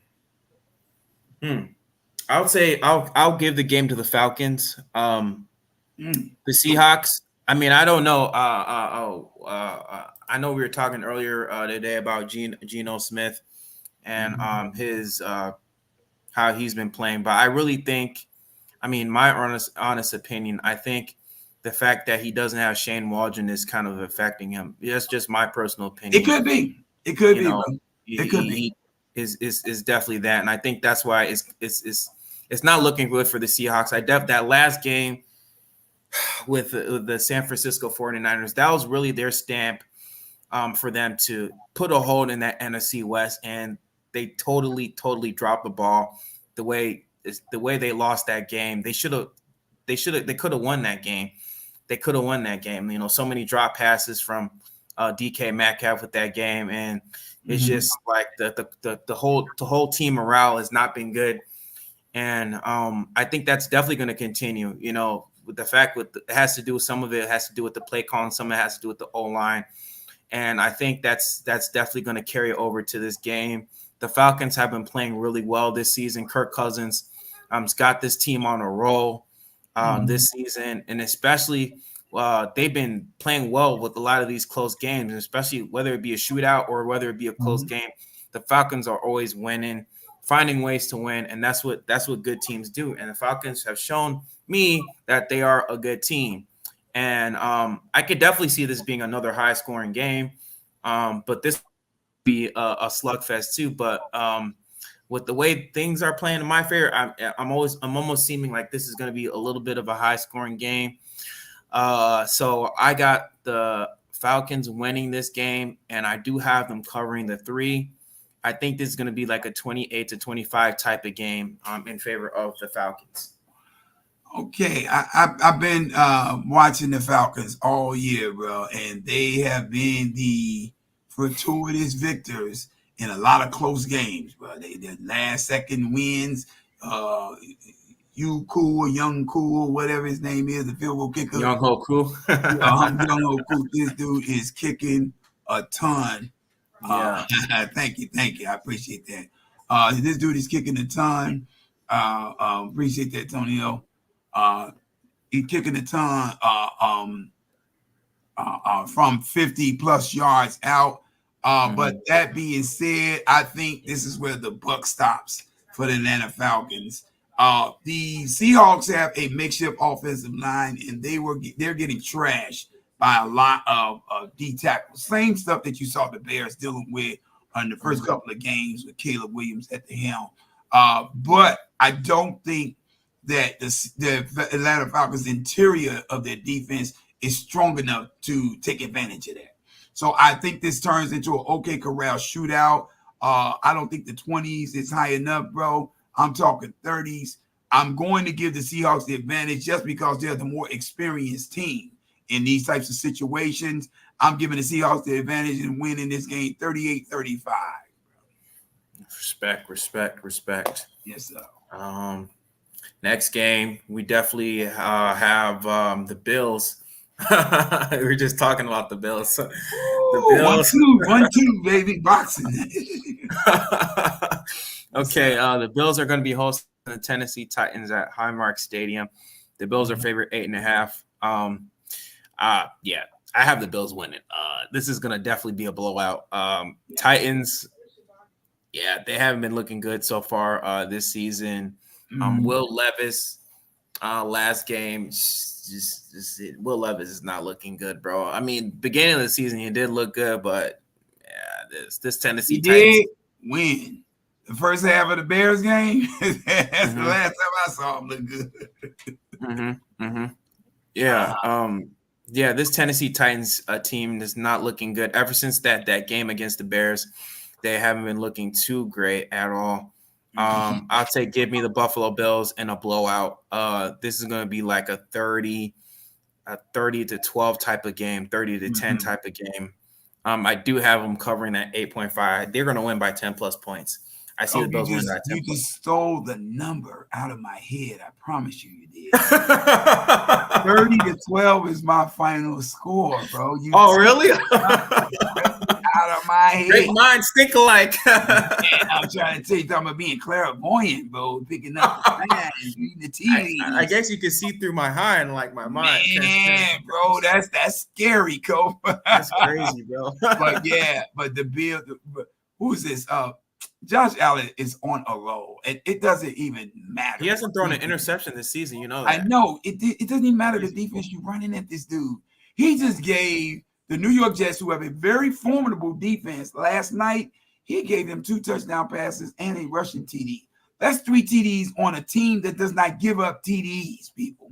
would say I'll give the game to the Falcons. The Seahawks, I mean, I don't know. I know we were talking earlier today about Geno Smith and his how he's been playing, but I really think, I mean, my honest opinion, I think the fact that he doesn't have Shane Waldron is kind of affecting him. That's just my personal opinion. It could be. It could be. It could be. Is definitely that, and I think that's why it's not looking good for the Seahawks. That last game with the San Francisco 49ers, that was really their stamp for them to put a hold in that NFC West, and they totally dropped the ball. The way they lost that game, they could have won that game. They could have won that game. You know, so many drop passes from DK Metcalf with that game, and it's just like the whole team morale has not been good. And I think that's definitely going to continue. You know, with the fact it has to do with some of it has to do with the play calling, some of it has to do with the O-line, and I think that's definitely going to carry over to this game. The Falcons have been playing really well this season. Kirk Cousins has got this team on a roll this season, and especially they've been playing well with a lot of these close games, especially whether it be a shootout or whether it be a close game. The Falcons are always winning, finding ways to win, and that's what good teams do. And the Falcons have shown me that they are a good team. And I could definitely see this being another high-scoring game, but this be a slugfest too. But with the way things are playing in my favor, I'm almost seeming like this is going to be a little bit of a high-scoring game. So I got the Falcons winning this game, and I do have them covering the 3. I think this is going to be like a 28-25 type of game in favor of the Falcons. Okay, I've been watching the Falcons all year, bro, and they have been the fortuitous victors in a lot of close games, bro. Their last-second wins. Young Cool, whatever his name is, the field goal kicker. Young Ho Cool. Young Ho Cool. This dude is kicking a ton. Yeah. Thank you. I appreciate that. This dude is kicking a ton. Appreciate that, Tonio. He's kicking a ton from 50+ yards out. But that being said, I think this is where the buck stops for the Atlanta Falcons. The Seahawks have a makeshift offensive line, and they're getting trashed by a lot of D tackles. Same stuff that you saw the Bears dealing with on the first couple of games with Caleb Williams at the helm. But I don't think that the Atlanta Falcons' interior of their defense is strong enough to take advantage of that. So I think this turns into an OK Corral shootout. I don't think the 20s is high enough, bro. I'm talking 30s. I'm going to give the Seahawks the advantage just because they're the more experienced team in these types of situations. I'm giving the Seahawks the advantage in winning this game 38-35. Respect. Yes, sir. Next game, we definitely have the Bills. We were just talking about the Bills. The Bills. 1-2, baby, boxing. Okay, the Bills are going to be hosting the Tennessee Titans at Highmark Stadium. The Bills are favored 8.5. Yeah, I have the Bills winning. This is going to definitely be a blowout. Titans, yeah, they haven't been looking good so far this season. Will Levis, last game, Will Levis is not looking good, bro. I mean, beginning of the season, he did look good, but yeah, this Tennessee Titans did win the first half of the Bears game. That's the last time I saw him look good. Yeah, this Tennessee Titans team is not looking good. Ever since that game against the Bears, they haven't been looking too great at all. I'll say give me the Buffalo Bills in a blowout. This is going to be like a 30 to 12 type of game, 30 to 10 type of game. I do have them covering at 8.5. They're going to win by 10 plus points. I see the Bills win by 10. You just stole the number out of my head. I promise you did. 30 to 12 is my final score, bro. Really? Out of my head. Great minds think alike. I'm trying to tell you, talking about being clairvoyant, bro. Picking up the TV. I guess you can see through my eye and like my mind. Man, bro, that's scary, Cole. That's crazy, bro. but the Bill, who is this? Josh Allen is on a roll, and it doesn't even matter. He hasn't thrown an interception this season, you know that. I know. It doesn't even matter the defense you're running at this dude. He just gave the New York Jets, who have a very formidable defense, last night, he gave them 2 touchdown passes and a rushing TD. That's 3 TDs on a team that does not give up TDs, people.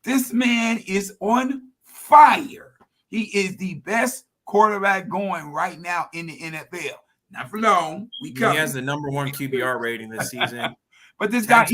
This man is on fire. He is the best quarterback going right now in the NFL. Not for long. He has the number 1 QBR rating this season. But this guy,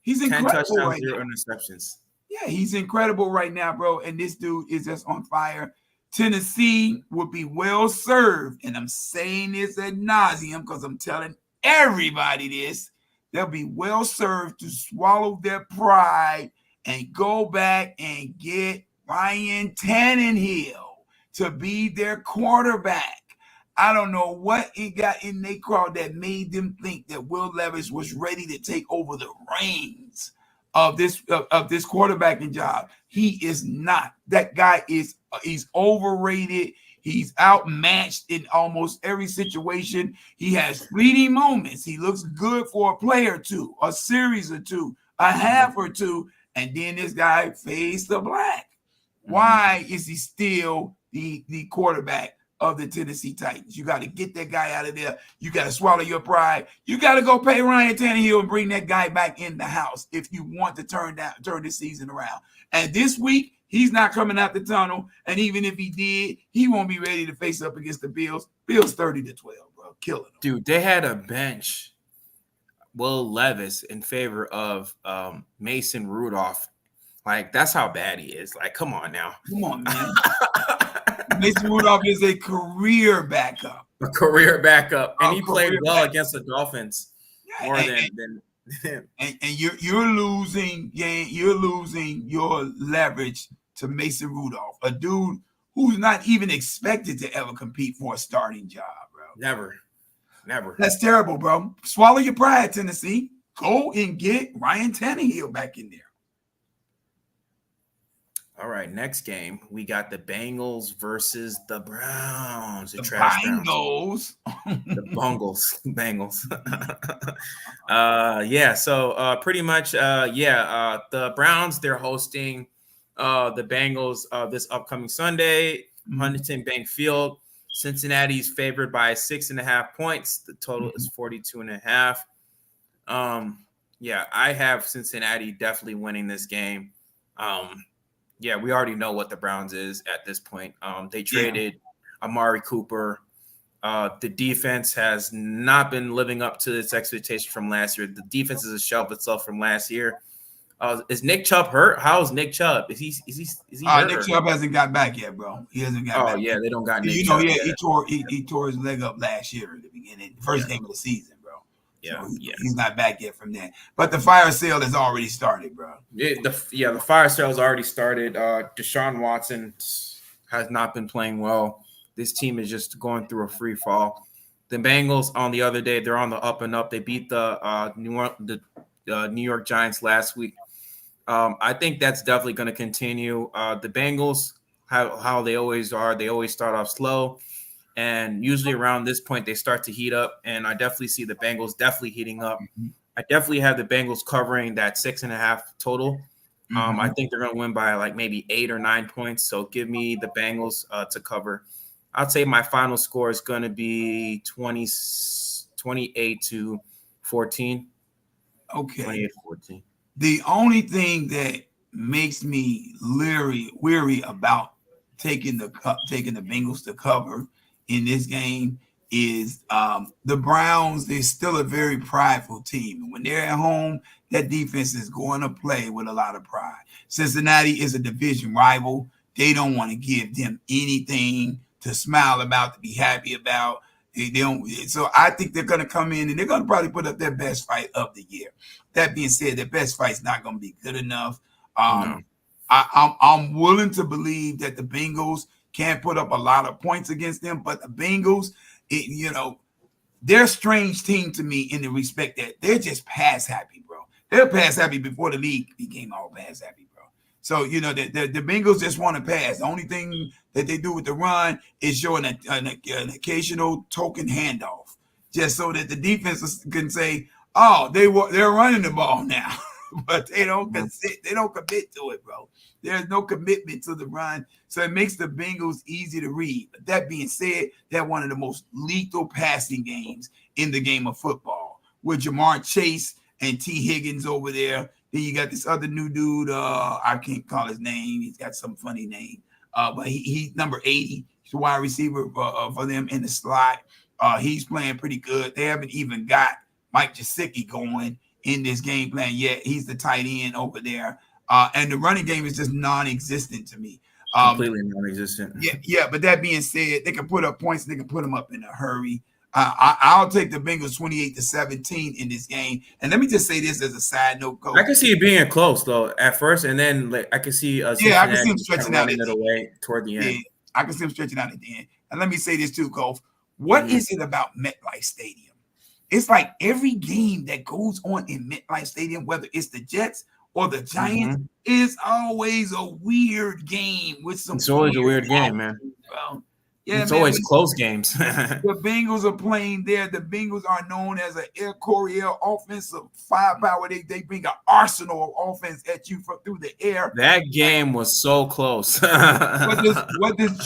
he's 10 incredible. touchdowns, right 0 now. interceptions. Yeah, he's incredible right now, bro. And this dude is just on fire. Tennessee would be well served. And I'm saying this ad nauseum because I'm telling everybody this. They'll be well served to swallow their pride and go back and get Ryan Tannehill to be their quarterback. I don't know what it got in their crowd that made them think that Will Levis was ready to take over the reins of this quarterbacking job. He is not. That guy he's overrated. He's outmatched in almost every situation. He has fleeting moments. He looks good for a play or two, a series or two, a half or two, and then this guy fades to black. Why is he still the quarterback of the Tennessee Titans? You got to get that guy out of there. You got to swallow your pride. You got to go pay Ryan Tannehill and bring that guy back in the house if you want to turn this season around. And this week, he's not coming out the tunnel. And even if he did, he won't be ready to face up against the Bills. Bills 30 to 12, bro. Killing them. Dude, they had a bench Will Levis in favor of Mason Rudolph. Like, that's how bad he is. Like, come on now. Come on, man. Mason Rudolph is a career backup. A career backup. And he played well against the Dolphins more than and you're losing your leverage to Mason Rudolph, a dude who's not even expected to ever compete for a starting job, bro. Never. That's terrible, bro. Swallow your pride, Tennessee. Go and get Ryan Tannehill back in there. All right, next game, we got the Bengals versus the Browns. The Bengals. Bengals. So pretty much, the Browns, they're hosting the Bengals this upcoming Sunday, Huntington Bank Field. Cincinnati's favored by 6.5 points. The total is 42.5. Yeah, I have Cincinnati definitely winning this game. Yeah, we already know what the Browns is at this point. They traded Amari Cooper. The defense has not been living up to its expectation from last year. The defense is a shell of itself from last year. Is Nick Chubb hurt? How is Nick Chubb? Is he hurt? Nick Chubb hasn't got back yet, bro. He hasn't got back. Oh yeah, they don't got Nick You know, Chubb. he tore his leg up last year at the beginning, first game of the season, bro. Yeah, so he's not back yet from that. But the fire sale has already started, bro. The fire sale has already started. Deshaun Watson has not been playing well. This team is just going through a free fall. The Bengals on the other day, they're on the up and up. They beat the New York Giants last week. I think that's definitely going to continue. The Bengals, how they always are, they always start off slow. And usually around this point, they start to heat up. And I definitely see the Bengals definitely heating up. I definitely have the Bengals covering that 6.5 total. I think they're going to win by like maybe 8 or 9 points. So give me the Bengals to cover. I'd say my final score is going to be 28-14. Okay. 28-14. The only thing that makes me weary about taking the Bengals to cover in this game is the Browns. They're still a very prideful team, and when they're at home, that defense is going to play with a lot of pride. Cincinnati is a division rival. They don't want to give them anything to smile about, to be happy about. They don't. So I think they're going to come in and they're going to probably put up their best fight of the year. That being said, their best fight's not going to be good enough. No. I'm willing to believe that the Bengals can put up a lot of points against them, but the Bengals, they're a strange team to me in the respect that they're just pass happy, bro. They're pass happy before the league became all pass happy, bro. So, the Bengals just want to pass. The only thing that they do with the run is show an occasional token handoff, just so that the defense can say, oh, they're running the ball now. But they don't commit to it, bro. There's no commitment to the run. So it makes the Bengals easy to read. But that being said, they're one of the most lethal passing games in the game of football with Jamar Chase and T. Higgins over there. Then you got this other new dude. I can't call his name. He's got some funny name. But he's number 80. He's a wide receiver for them in the slot. He's playing pretty good. They haven't even got Mike Gesicki going in this game plan yet. He's the tight end over there. And the running game is just non-existent to me. Completely non-existent. Yeah. But that being said, they can put up points and they can put them up in a hurry. I'll take the Bengals 28-17 in this game. And let me just say this as a side note, Coach. I can see it being close though at first, and then I can see I can see him stretching out it away toward the end. Yeah, I can see him stretching out at the end. And let me say this too, Coach. What is it about MetLife Stadium? It's like every game that goes on in MetLife Stadium, whether it's the Jets or the Giants, is always a weird game with some. It's always a weird game, man. Bro. Yeah, it's always close games. The Bengals are playing there. The Bengals are known as an Air Coryell offensive firepower. They bring an arsenal of offense at you through the air. That game was so close. What does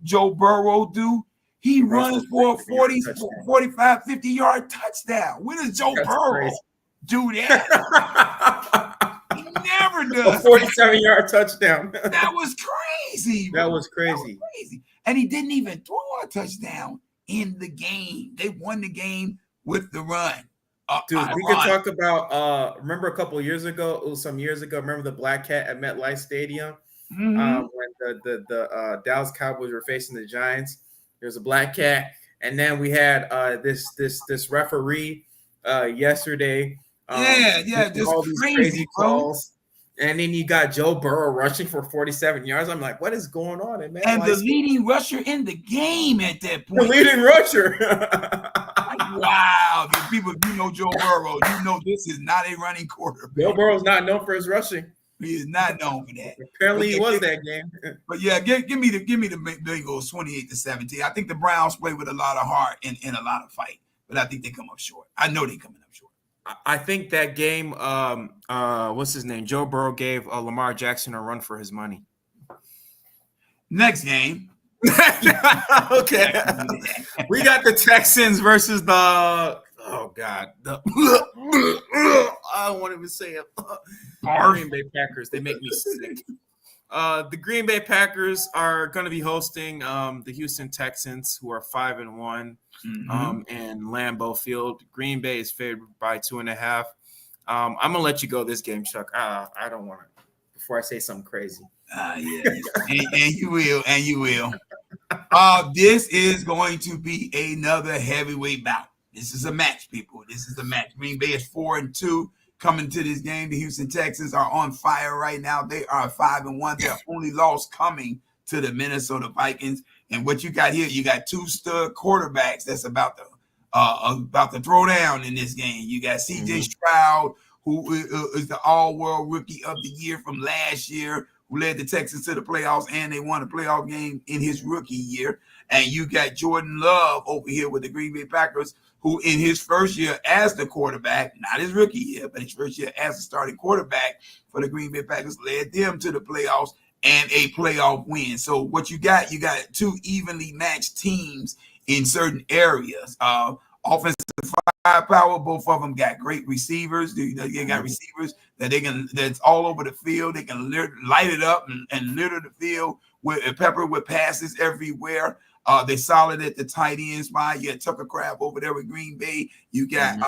Joe Burrow do? He runs for a 45, 50-yard touchdown. When does Joe Burrow do that? He never does. A 47-yard touchdown. That was crazy. That was crazy. And he didn't even throw a touchdown in the game. They won the game with the run. Dude, we could talk about, remember a couple of years ago, it was some years ago, remember the Black Cat at MetLife Stadium? When the Dallas Cowboys were facing the Giants? There's a Black Cat. And then we had this referee yesterday. Just all these crazy calls. And then you got Joe Burrow rushing for 47 yards. I'm like, what is going on? And the leading rusher in the game at that point. The leading rusher. Wow. People, you know Joe Burrow. You know this is not a running quarterback. Joe Burrow's not known for his rushing. He is not known for that. Apparently he was that game. But yeah, give me the Bengals 28-17. I think the Browns play with a lot of heart and a lot of fight. But I think they come up short. I know they're coming up short. I think that game, what's his name? Joe Burrow gave Lamar Jackson a run for his money. Next game. Okay. We got the Texans versus the I don't want to even say it. Green Bay Packers. They make me sick. The Green Bay Packers are going to be hosting the Houston Texans, who are 5-1, in Lambeau Field. Green Bay is favored by 2.5. I'm gonna let you go this game, Chuck. I don't want to. Before I say something crazy. Yeah, and you will. This is going to be another heavyweight bout. This is a match, people. This is a match. Green Bay is 4-2 coming to this game. The Houston Texans are on fire right now. They are 5-1. Their only loss coming to the Minnesota Vikings. And what you got here, you got two stud quarterbacks that's about to throw down in this game. You got C.J. Stroud, who is the all-world rookie of the year from last year, who led the Texans to the playoffs, and they won a playoff game in his rookie year. And you got Jordan Love over here with the Green Bay Packers, who in his first year as the quarterback, not his rookie year, but his first year as the starting quarterback for the Green Bay Packers, led them to the playoffs and a playoff win. So what you got two evenly matched teams in certain areas. Offensive firepower, both of them got great receivers. They got receivers that's all over the field. They can light it up and litter the field with pepper with passes everywhere. They're solid at the tight end spot. You got Tucker Craft over there with Green Bay. You got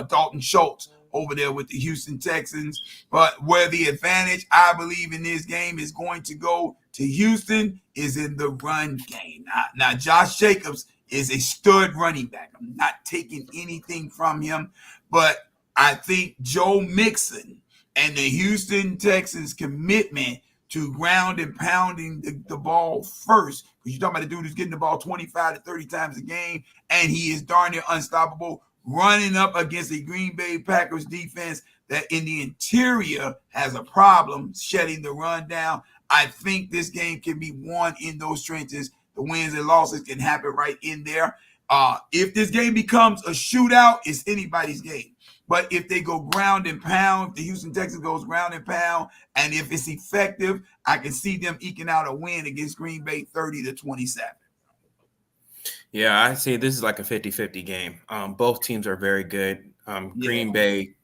Dalton Schultz over there with the Houston Texans. But where the advantage, I believe, in this game is going to go to Houston is in the run game. Now Josh Jacobs is a stud running back. I'm not taking anything from him, but I think Joe Mixon and the Houston Texans' commitment to ground and pounding the ball first, because you're talking about a dude who's getting the ball 25 to 30 times a game, and he is darn near unstoppable, running up against a Green Bay Packers defense that in the interior has a problem shutting the run down. I think this game can be won in those trenches. The wins and losses can happen right in there. If this game becomes a shootout, it's anybody's game. But if they go ground and pound, the Houston Texans goes ground and pound, and if it's effective, I can see them eking out a win against Green Bay 30-27. Yeah, I say this is like a 50-50 game. Both teams are very good. Green Bay,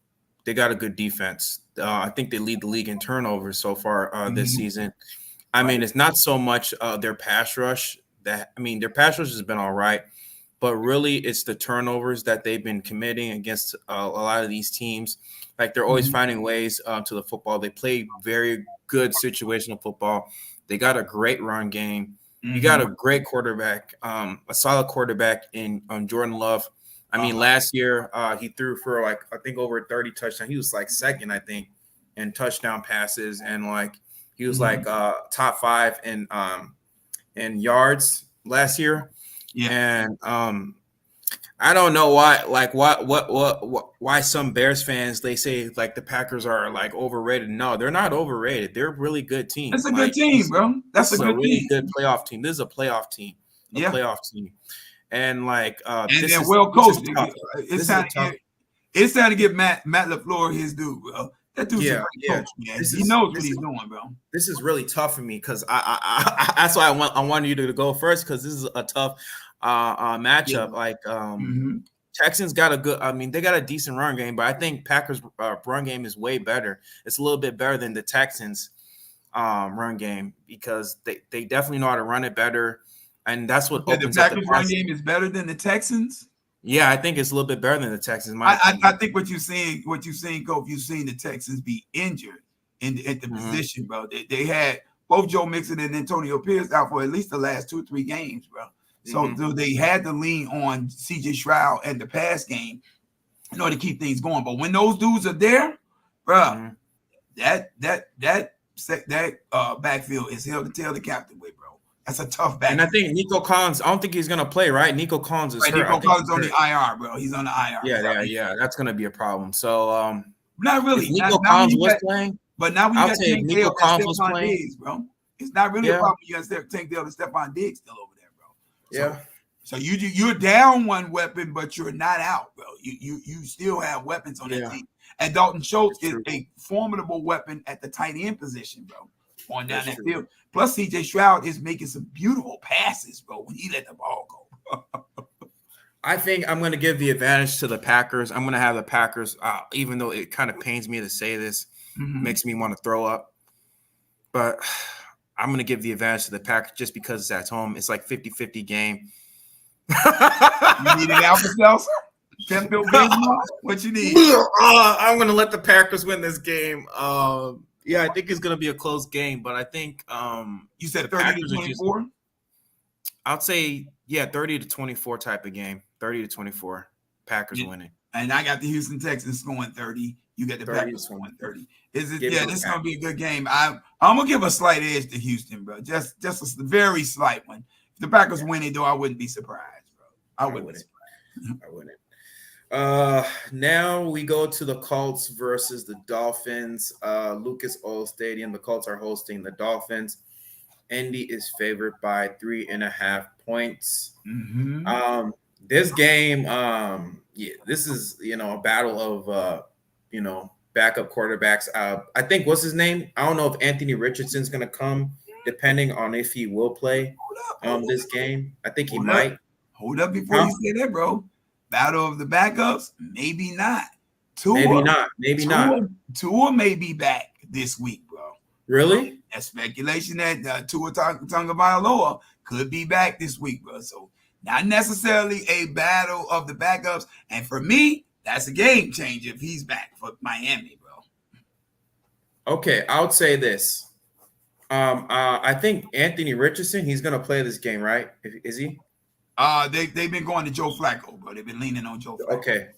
they got a good defense. I think they lead the league in turnovers so far this season. I mean, it's not so much their pass rush. Their pass rush has been all right, but really it's the turnovers that they've been committing against a lot of these teams. Like, they're always finding ways to the football. They play very good situational football. They got a great run game. You got a great quarterback, a solid quarterback in Jordan Love. I mean, last year he threw for I think over 30 touchdowns. He was second, I think, in touchdown passes, and he was top 5 in yards last year. Yeah. And I don't know why some Bears fans, they say the Packers are overrated. No, they're not overrated. They're a really good team. That's a good team, bro. That's a good really good playoff team. This is a playoff team. Playoff team. And and they're well coached. It's time to give Matt LaFleur his due, bro. That dude's a great coach, man. He knows what he's doing, bro. This is really tough for me because I that's why I wanted you to go first, because this is a tough matchup. Texans got a good. I mean, they got a decent run game, but I think Packers' run game is way better. It's a little bit better than the Texans' run game, because they definitely know how to run it better, and that's what opens the Packers' run game is better than the Texans. Yeah, I think it's a little bit better than the Texans. I think what you're saying, Coach, you've seen the Texans be injured at the position, bro. They had both Joe Mixon and Antonio Pierce out for at least the last 2-3 games, bro. So they had to lean on C.J. Stroud and the pass game in order to keep things going. But when those dudes are there, bro, that backfield is held to tail the captain with, bro. That's a tough backfield. And I think Nico Collins, I don't think he's going to play, right? Nico Collins is hurt. Nico Collins on the IR, bro. He's on the IR. Yeah. That's going to be a problem. So, not really. Nico Collins was playing. But now we got Tank Dell and Stephon Diggs, bro. It's not really a problem. You got Tank Dell and Stephon Diggs still over there, bro. So you're down one weapon, but you're not out, bro. You still have weapons on that team. And Dalton Schultz is a formidable weapon at the tight end position, bro. On down that field. Plus, C.J. Stroud is making some beautiful passes, bro, when he let the ball go. I think I'm going to give the advantage to the Packers. I'm going to have the Packers, even though it kind of pains me to say this, makes me want to throw up. But I'm going to give the advantage to the Packers just because it's at home. It's like 50-50 game. You need an Alka-Seltzer? What you need? I'm going to let the Packers win this game. Yeah, I think it's going to be a close game, but I think you said 30-24? I'd say, 30-24 type of game. 30-24. Packers winning. And I got the Houston Texans scoring 30. You got the Packers scoring 30. This is going to be a good game. I'm going to give a slight edge to Houston, bro. Just a very slight one. If the Packers win it, though, I wouldn't be surprised, bro. I wouldn't. Now we go to the Colts versus the Dolphins. Lucas Oil Stadium. The Colts are hosting the Dolphins. Indy is favored by 3.5 points. This game, this is a battle of backup quarterbacks. I think what's his name? I don't know if Anthony Richardson's gonna come, depending on if he will play this game. I think he might. Hold up before you say that, bro. Battle of the backups, maybe not. Maybe not. Tua may be back this week, bro. Really? That's speculation that Tua Tagovailoa could be back this week, bro. So not necessarily a battle of the backups. And for me, that's a game changer if he's back for Miami, bro. Okay, I would say this. I think Anthony Richardson, he's gonna play this game, right? Is he? They've been going to Joe Flacco, bro. They've been leaning on Joe Flacco. Okay,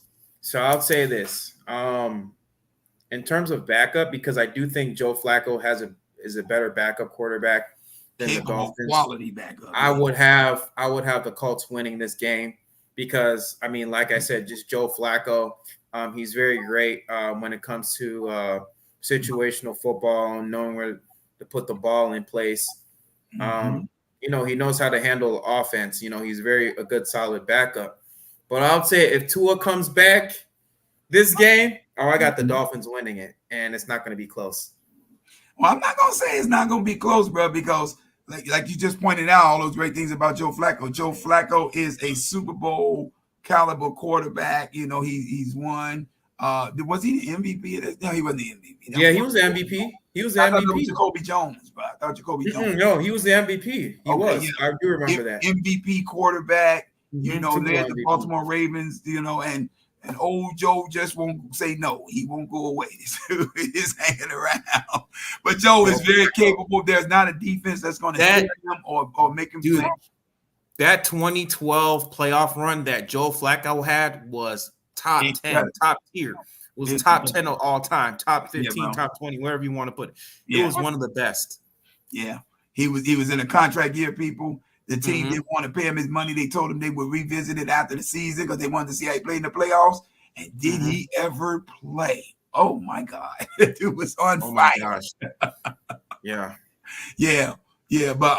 so I'll say this. In terms of backup, because I do think Joe Flacco is a better backup quarterback than the Dolphins. Quality backup. I would have the Colts winning this game because like I said, just Joe Flacco. He's very great when it comes to situational football, knowing where to put the ball in place. He knows how to handle offense. He's a good, solid backup. But I'll say if Tua comes back this game, I got the Dolphins winning it, and it's not going to be close. Well, I'm not going to say it's not going to be close, bro, because like you just pointed out, all those great things about Joe Flacco. Joe Flacco is a Super Bowl caliber quarterback. He's won. Was he the MVP? No, he wasn't the MVP. He was the MVP. He was the MVP. I thought it was Jacoby Jones, bro. I thought Jacoby Jones. No, he was the MVP. He was. I do remember that. MVP quarterback. Led the Baltimore Ravens. And old Joe just won't say no. He won't go away. He's hanging around. But Joe is very capable. There's not a defense that's going to hit him or make him play. That 2012 playoff run that Joe Flacco had was top 10, top tier. It was top 10 of all time, top 15, top 20, wherever you want to put it. It was one of the best. Yeah. He was in a contract year, people. The team didn't want to pay him his money. They told him they would revisit it after the season because they wanted to see how he played in the playoffs. And did he ever play? Oh my God. That dude was on fire. My gosh. Yeah. But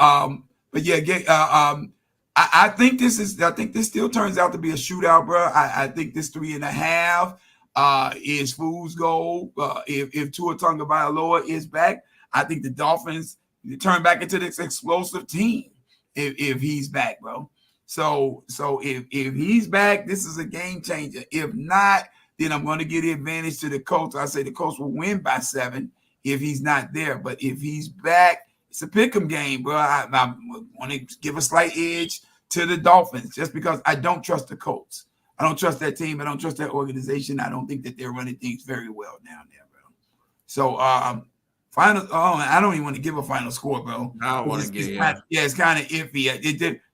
I think this still turns out to be a shootout, bro. I think this 3.5 is fool's gold. If Tua Tagovailoa is back, I think the Dolphins turn back into this explosive team. If he's back, bro. So if he's back, this is a game changer. If not, then I'm going to give the advantage to the Colts. I say the Colts will win by 7 if he's not there. But if he's back, it's a pick'em game, bro. I want to give a slight edge to the Dolphins just because I don't trust the Colts. I don't trust that team. I don't trust that organization. I don't think that they're running things very well down there, bro. So final. Oh, I don't even want to give a final score, bro. I don't want to give. It's kind of iffy.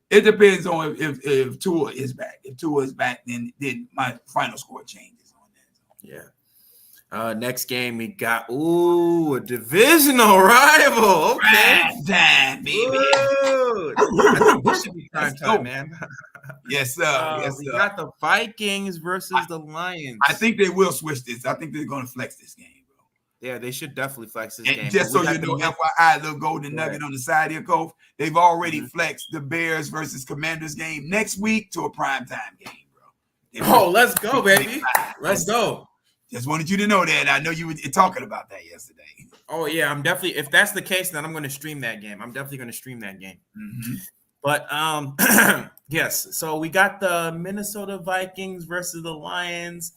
It depends on if Tua is back. If Tua is back, then my final score changes on that. Yeah. Next game we got a divisional rival. Okay, time, baby. I think this should be time, man. Yes, sir. We got the Vikings versus the Lions. I think they will switch this. I think they're going to flex this game. Yeah, they should definitely flex this game. Just so you know, FYI, little golden nugget on the side here, Coach. They've already flexed the Bears versus Commanders game next week to a primetime game, bro. Let's go, baby. Let's go. Just wanted you to know that. I know you were talking about that yesterday. Oh, yeah, I'm definitely – if that's the case, then I'm going to stream that game. I'm definitely going to stream that game. But Yes. So we got the Minnesota Vikings versus the Lions.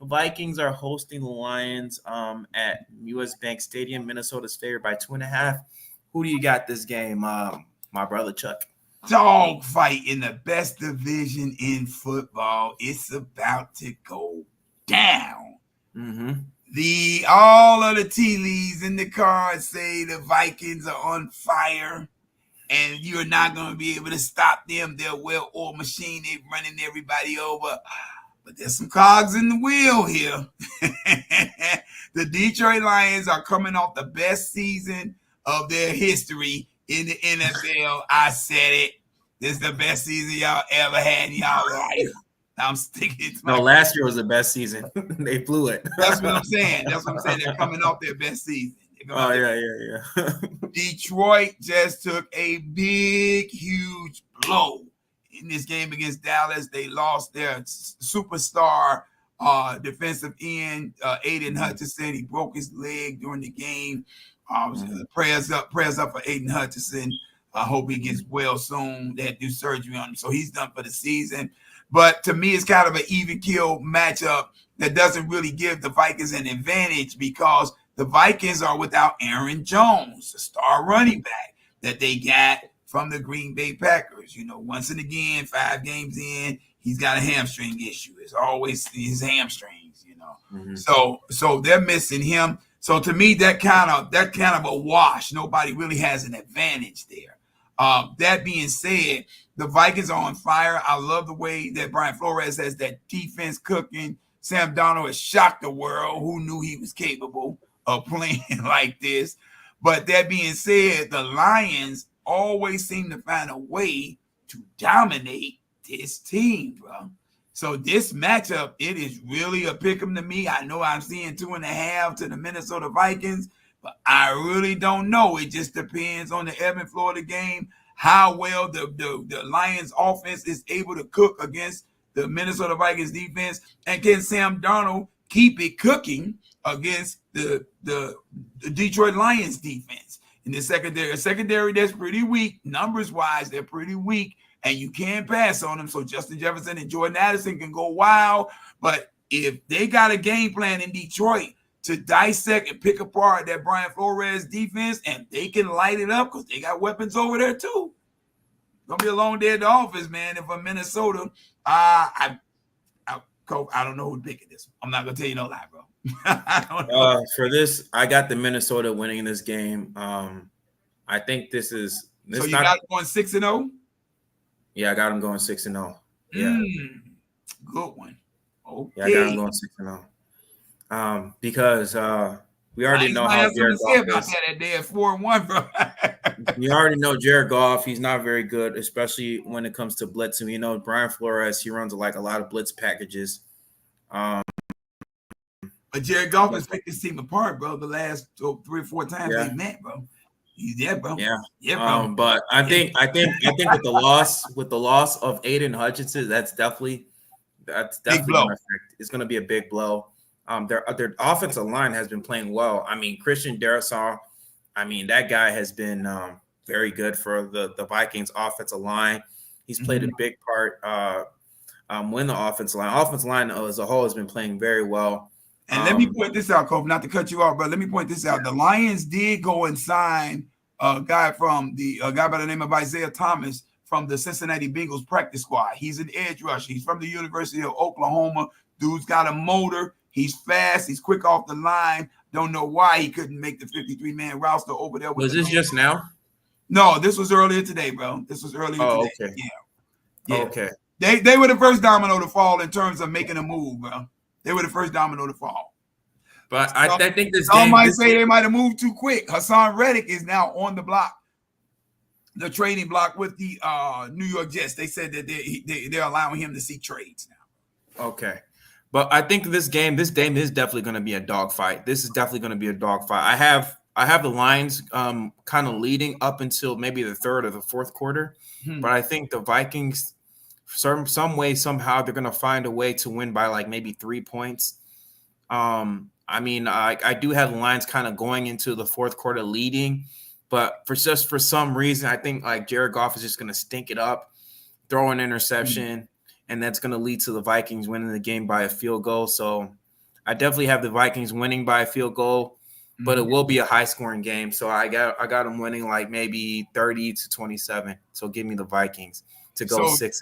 The Vikings are hosting the Lions at US Bank Stadium. Minnesota's favored by 2.5. Who do you got this game, my brother Chuck? Dog fight in the best division in football. It's about to go down. All of the tea leaves in the cards say the Vikings are on fire, and you're not going to be able to stop them. They're a well-oiled machine. They're running everybody over. But there's some cogs in the wheel here. The Detroit Lions are coming off the best season of their history in the NFL. I said it. This is the best season y'all ever had in y'all life. I'm sticking to No, last year was the best season. They blew it. That's what I'm saying. They're coming off their best season. Oh, yeah. Detroit just took a big, huge blow in this game against Dallas. They lost their superstar defensive end, Aiden Hutchinson. He broke his leg during the game. Prayers up for Aiden Hutchinson. I hope he gets well soon. They had to do surgery on him, so he's done for the season. But to me, it's kind of an even kill matchup that doesn't really give the Vikings an advantage because the Vikings are without Aaron Jones, the star running back that they got from the Green Bay Packers. Once and again, 5 games in, he's got a hamstring issue. It's always his hamstrings, So they're missing him. So to me, that kind of a wash. Nobody really has an advantage there. That being said, the Vikings are on fire. I love the way that Brian Flores has that defense cooking. Sam Darnold has shocked the world. Who knew he was capable of playing like this? But that being said, the Lions always seem to find a way to dominate this team, bro. So this matchup, it is really a pick 'em to me. I know I'm seeing 2.5 to the Minnesota Vikings, but I really don't know. It just depends on the ebb and flow of the game, how well the Lions offense is able to cook against the Minnesota Vikings defense, and can Sam Darnold keep it cooking against the Detroit Lions defense in the secondary. A secondary that's pretty weak, numbers-wise, they're pretty weak, and you can't pass on them. So Justin Jefferson and Jordan Addison can go wild, but if they got a game plan in Detroit to dissect and pick apart that Brian Flores defense, and they can light it up because they got weapons over there too. Gonna be a long day at the office, man. If I'm Minnesota, I don't know who's picking this. I'm not gonna tell you no lie, bro. I don't know. For this, I got the Minnesota winning this game. I think this is. So you got going 6-0. Yeah, I got him going 6-0. Yeah, good one. Okay. Yeah, I got him going 6-0. Because we already know how Jared Goff is. That day at 4-1, bro. You already know Jared Goff. He's not very good, especially when it comes to blitzing. Brian Flores, he runs like a lot of blitz packages. But Jared Goff has picked his team apart, bro. The last 3 or 4 times they met, bro. He's there, bro. Yeah, bro. But I think with the loss of Aiden Hutchinson, that's definitely gonna affect. It's going to be a big blow. Their offensive line has been playing well. I mean, Christian Darrisaw, that guy has been very good for the Vikings offensive line. He's played a big part when the offensive line as a whole has been playing very well. And let me point this out, Kobe, not to cut you off, but let me point this out. The Lions did go and sign a guy by the name of Isaiah Thomas from the Cincinnati Bengals practice squad. He's an edge rusher. He's from the University of Oklahoma. Dude's got a motor. He's fast. He's quick off the line. Don't know why he couldn't make the 53-man roster over there. Was this just now? No, this was earlier today, bro. This was earlier today. Okay. Yeah. Okay. They were the first domino to fall in terms of making a move, bro. They were the first domino to fall. But I think this game. Some might say they might have moved too quick. Hassan Reddick is now on the block, the trading block with the New York Jets. They said that they're allowing him to see trades now. Okay. But I think this game is definitely going to be a dogfight. This is definitely going to be a dogfight. I have the Lions kind of leading up until maybe the third or the fourth quarter. But I think the Vikings, some way, somehow, they're going to find a way to win by like maybe 3 points. I do have the Lions kind of going into the fourth quarter leading, but for some reason, I think like Jared Goff is just going to stink it up. throw an interception, and that's going to lead to the Vikings winning the game by a field goal. So I definitely have the Vikings winning by a field goal, but it will be a high-scoring game. So I got them winning like maybe 30-27. So give me the Vikings to go 6-0.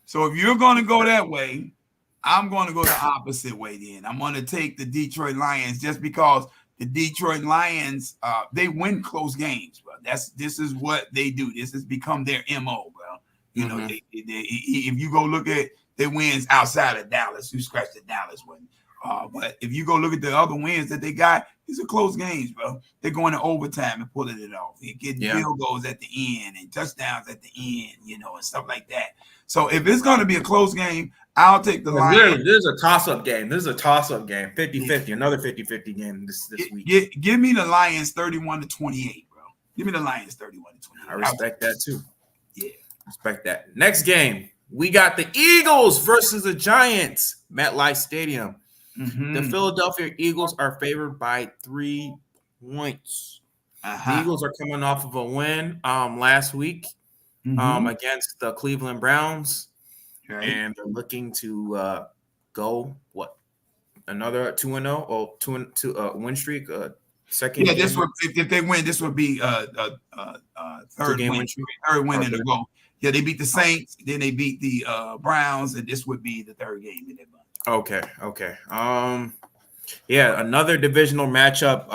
So if you're going to go that way, I'm going to go the opposite way then. I'm going to take the Detroit Lions just because the Detroit Lions, they win close games, bro. This is what they do. This has become their MO, bro. You know, if you go look at their wins outside of Dallas, you scratch the Dallas win. But if you go look at the other wins that they got, these are close games, bro. They're going to overtime and pulling it off. They're getting field goals at the end and touchdowns at the end, you know, and stuff like that. So if it's going to be a close game, I'll take the Lions. This is a toss-up game. 50-50, another 50-50 game this week. Give me the Lions 31-28, bro. Give me the Lions 31-28. I respect that too. Yeah. Respect that. Next game, we got the Eagles versus the Giants, MetLife Stadium. The Philadelphia Eagles are favored by 3 points. The Eagles are coming off of a win last week against the Cleveland Browns. Right. And they're looking to go another 2-0 or 2 win streak. Second. Yeah, this would if they win, this would be third win. Third win in a row. Yeah, they beat the Saints, then they beat the Browns, and this would be the third game in their month. Okay. Yeah, another divisional matchup.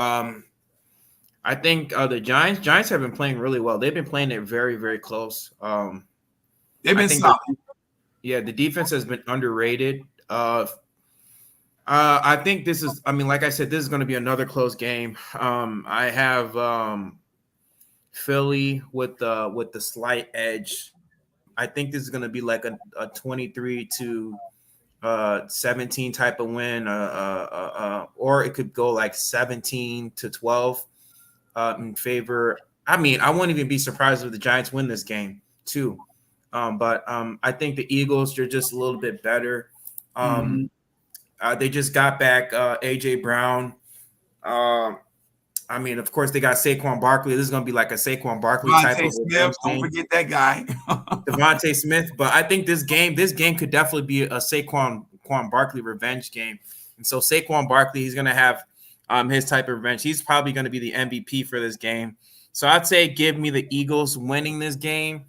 I think the Giants have been playing really well. They've been playing it very, very close. They've been solid. The defense has been underrated. I think this is, like I said, this is going to be another close game. I have Philly with the slight edge. I think this is going to be like a 23-17 type of win, or it could go like 17-12 in favor. I wouldn't even be surprised if the Giants win this game too. But I think the Eagles are just a little bit better. They just got back A.J. Brown. Of course, they got Saquon Barkley. This is going to be like a Saquon Barkley type of Smith. Don't forget that guy. Devontae Smith. But I think this game could definitely be a Saquon Barkley revenge game. And so Saquon Barkley, he's going to have his type of revenge. He's probably going to be the MVP for this game. So I'd say give me the Eagles winning this game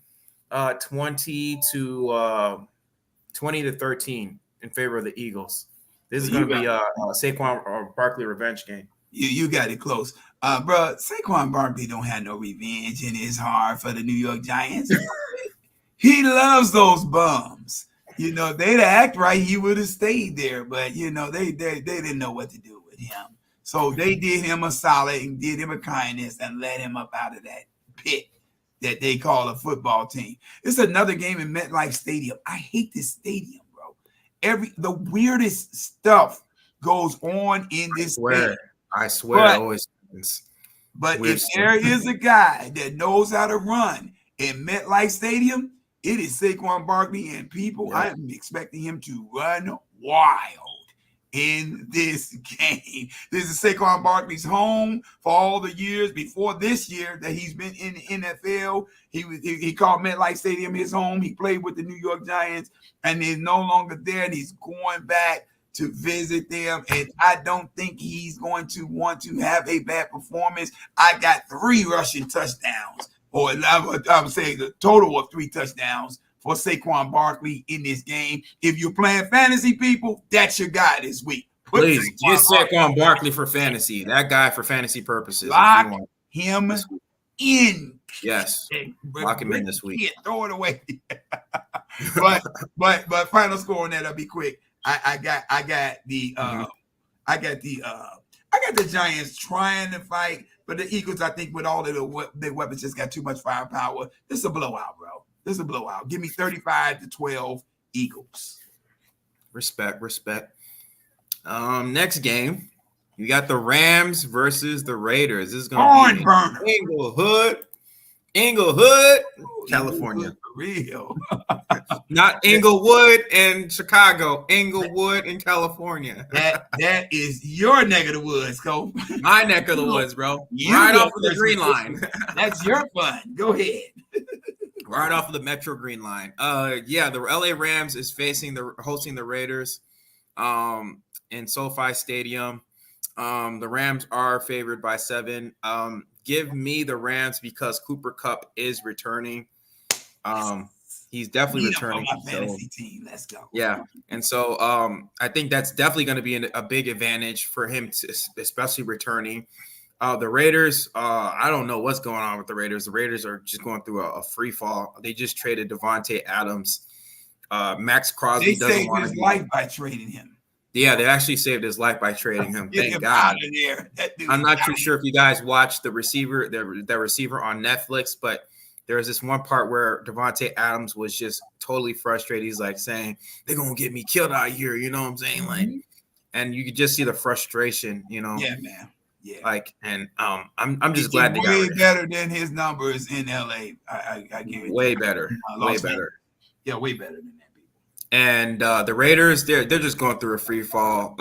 20-13 in favor of the Eagles. This is going to be a Saquon or Barkley revenge game. You got it close. Bro, Saquon Barkley don't have no revenge in his heart for the New York Giants. He loves those bums. You know, they'd act right, he would have stayed there. But, you know, they didn't know what to do with him. So they did him a solid and did him a kindness and let him up out of that pit that they call a football team. It's another game in MetLife Stadium. I hate this stadium, bro. The weirdest stuff goes on in this stadium. I swear it always happens. But if there is a guy that knows how to run in MetLife Stadium, it is Saquon Barkley, and people, I am expecting him to run wild in this game. This is Saquon Barkley's home for all the years before this year that he's been in the NFL. He called MetLife Stadium his home. He played with the New York Giants, and he's no longer there, and he's going back to visit them, and I don't think he's going to want to have a bad performance. I got 3 rushing touchdowns, or I would say the total of 3 touchdowns for Saquon Barkley in this game. If you're playing fantasy, people, that's your guy this week. Please, get Saquon Barkley for fantasy. That guy for fantasy purposes. Lock him in. Yes, lock him in this week. Throw it away. but final score on that, I'll be quick. I got the Giants trying to fight, but the Eagles, I think, with all of their weapons, just got too much firepower. This is a blowout, bro. This is a blowout. Give me 35-12 Eagles. Respect. Next game, you got the Rams versus the Raiders. This is going to be Inglewood, California. For real. Not Inglewood in Chicago. Inglewood in California. That is your neck of the woods, Cole. My neck of the woods, bro. Right off of the green line. That's your fun. Go ahead. Right off of the Metro Green Line. Yeah, the LA Rams is hosting the Raiders in SoFi Stadium. The Rams are favored by 7. Give me the Rams because Cooper Kupp is returning. He's definitely returning. My fantasy team. Let's go. Yeah. And so I think that's definitely going to be a big advantage for him, especially returning. The Raiders, I don't know what's going on with the Raiders. The Raiders are just going through a free fall. They just traded Devontae Adams. Max Crosby doesn't want to his life by trading him. Yeah, they actually saved his life by trading him. Thank God. Out of there. I'm not too sure if you guys watched the receiver on Netflix, but there was this one part where Devontae Adams was just totally frustrated. He's like saying, "They're gonna get me killed out here," you know what I'm saying? Like, and you could just see the frustration, you know. Yeah, man. Yeah. Like, and I'm just glad they got way better than his numbers in LA. I guarantee. Way better. Way better. Yeah, way better than that. And the Raiders, they're just going through a free fall.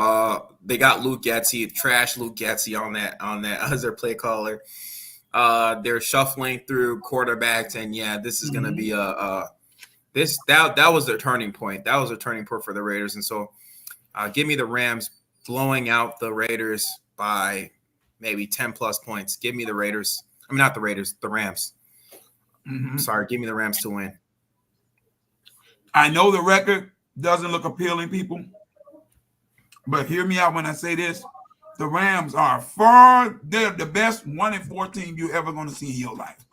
They got Luke Getsy, trash Luke Getsy on that as their play caller. They're shuffling through quarterbacks, and yeah, this is going to be that was their turning point. That was a turning point for the Raiders, and so give me the Rams blowing out the Raiders by maybe 10 plus points. Give me the Raiders. I mean, not the Raiders, the Rams. Sorry, give me the Rams to win. I know the record doesn't look appealing, people, but hear me out when I say this. The Rams are they're the best 1-4 team you're ever going to see in your life.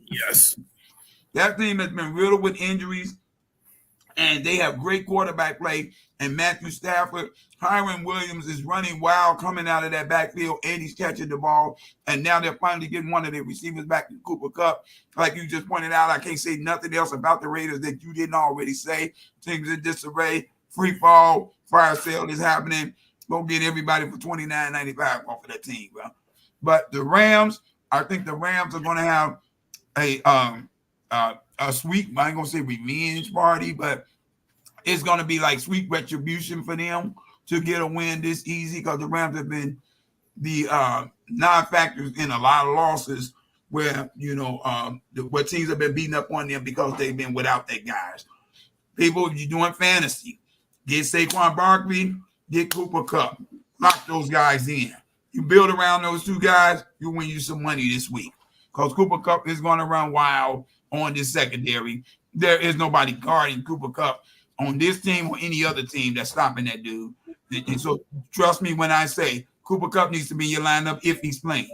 Yes. That team has been riddled with injuries, and they have great quarterback play. And Matthew Stafford, Kyron Williams is running wild coming out of that backfield, and he's catching the ball. And now they're finally getting one of their receivers back in Cooper Kupp. Like you just pointed out, I can't say nothing else about the Raiders that you didn't already say. Things in disarray, free fall, fire sale is happening. Go get everybody for $29.95 off of that team, bro. But the Rams, I think the Rams are going to have a sweet, I ain't going to say revenge party, but it's going to be like sweet retribution for them to get a win this easy because the Rams have been the non-factors in a lot of losses where, where teams have been beating up on them because they've been without their guys. People, if you're doing fantasy, get Saquon Barkley, get Cooper Kupp, lock those guys in. You build around those two guys, you win you some money this week because Cooper Kupp is going to run wild on this secondary. There is nobody guarding Cooper Kupp on this team or any other team that's stopping that dude. And so trust me when I say Cooper Kupp needs to be in your lineup if he's playing.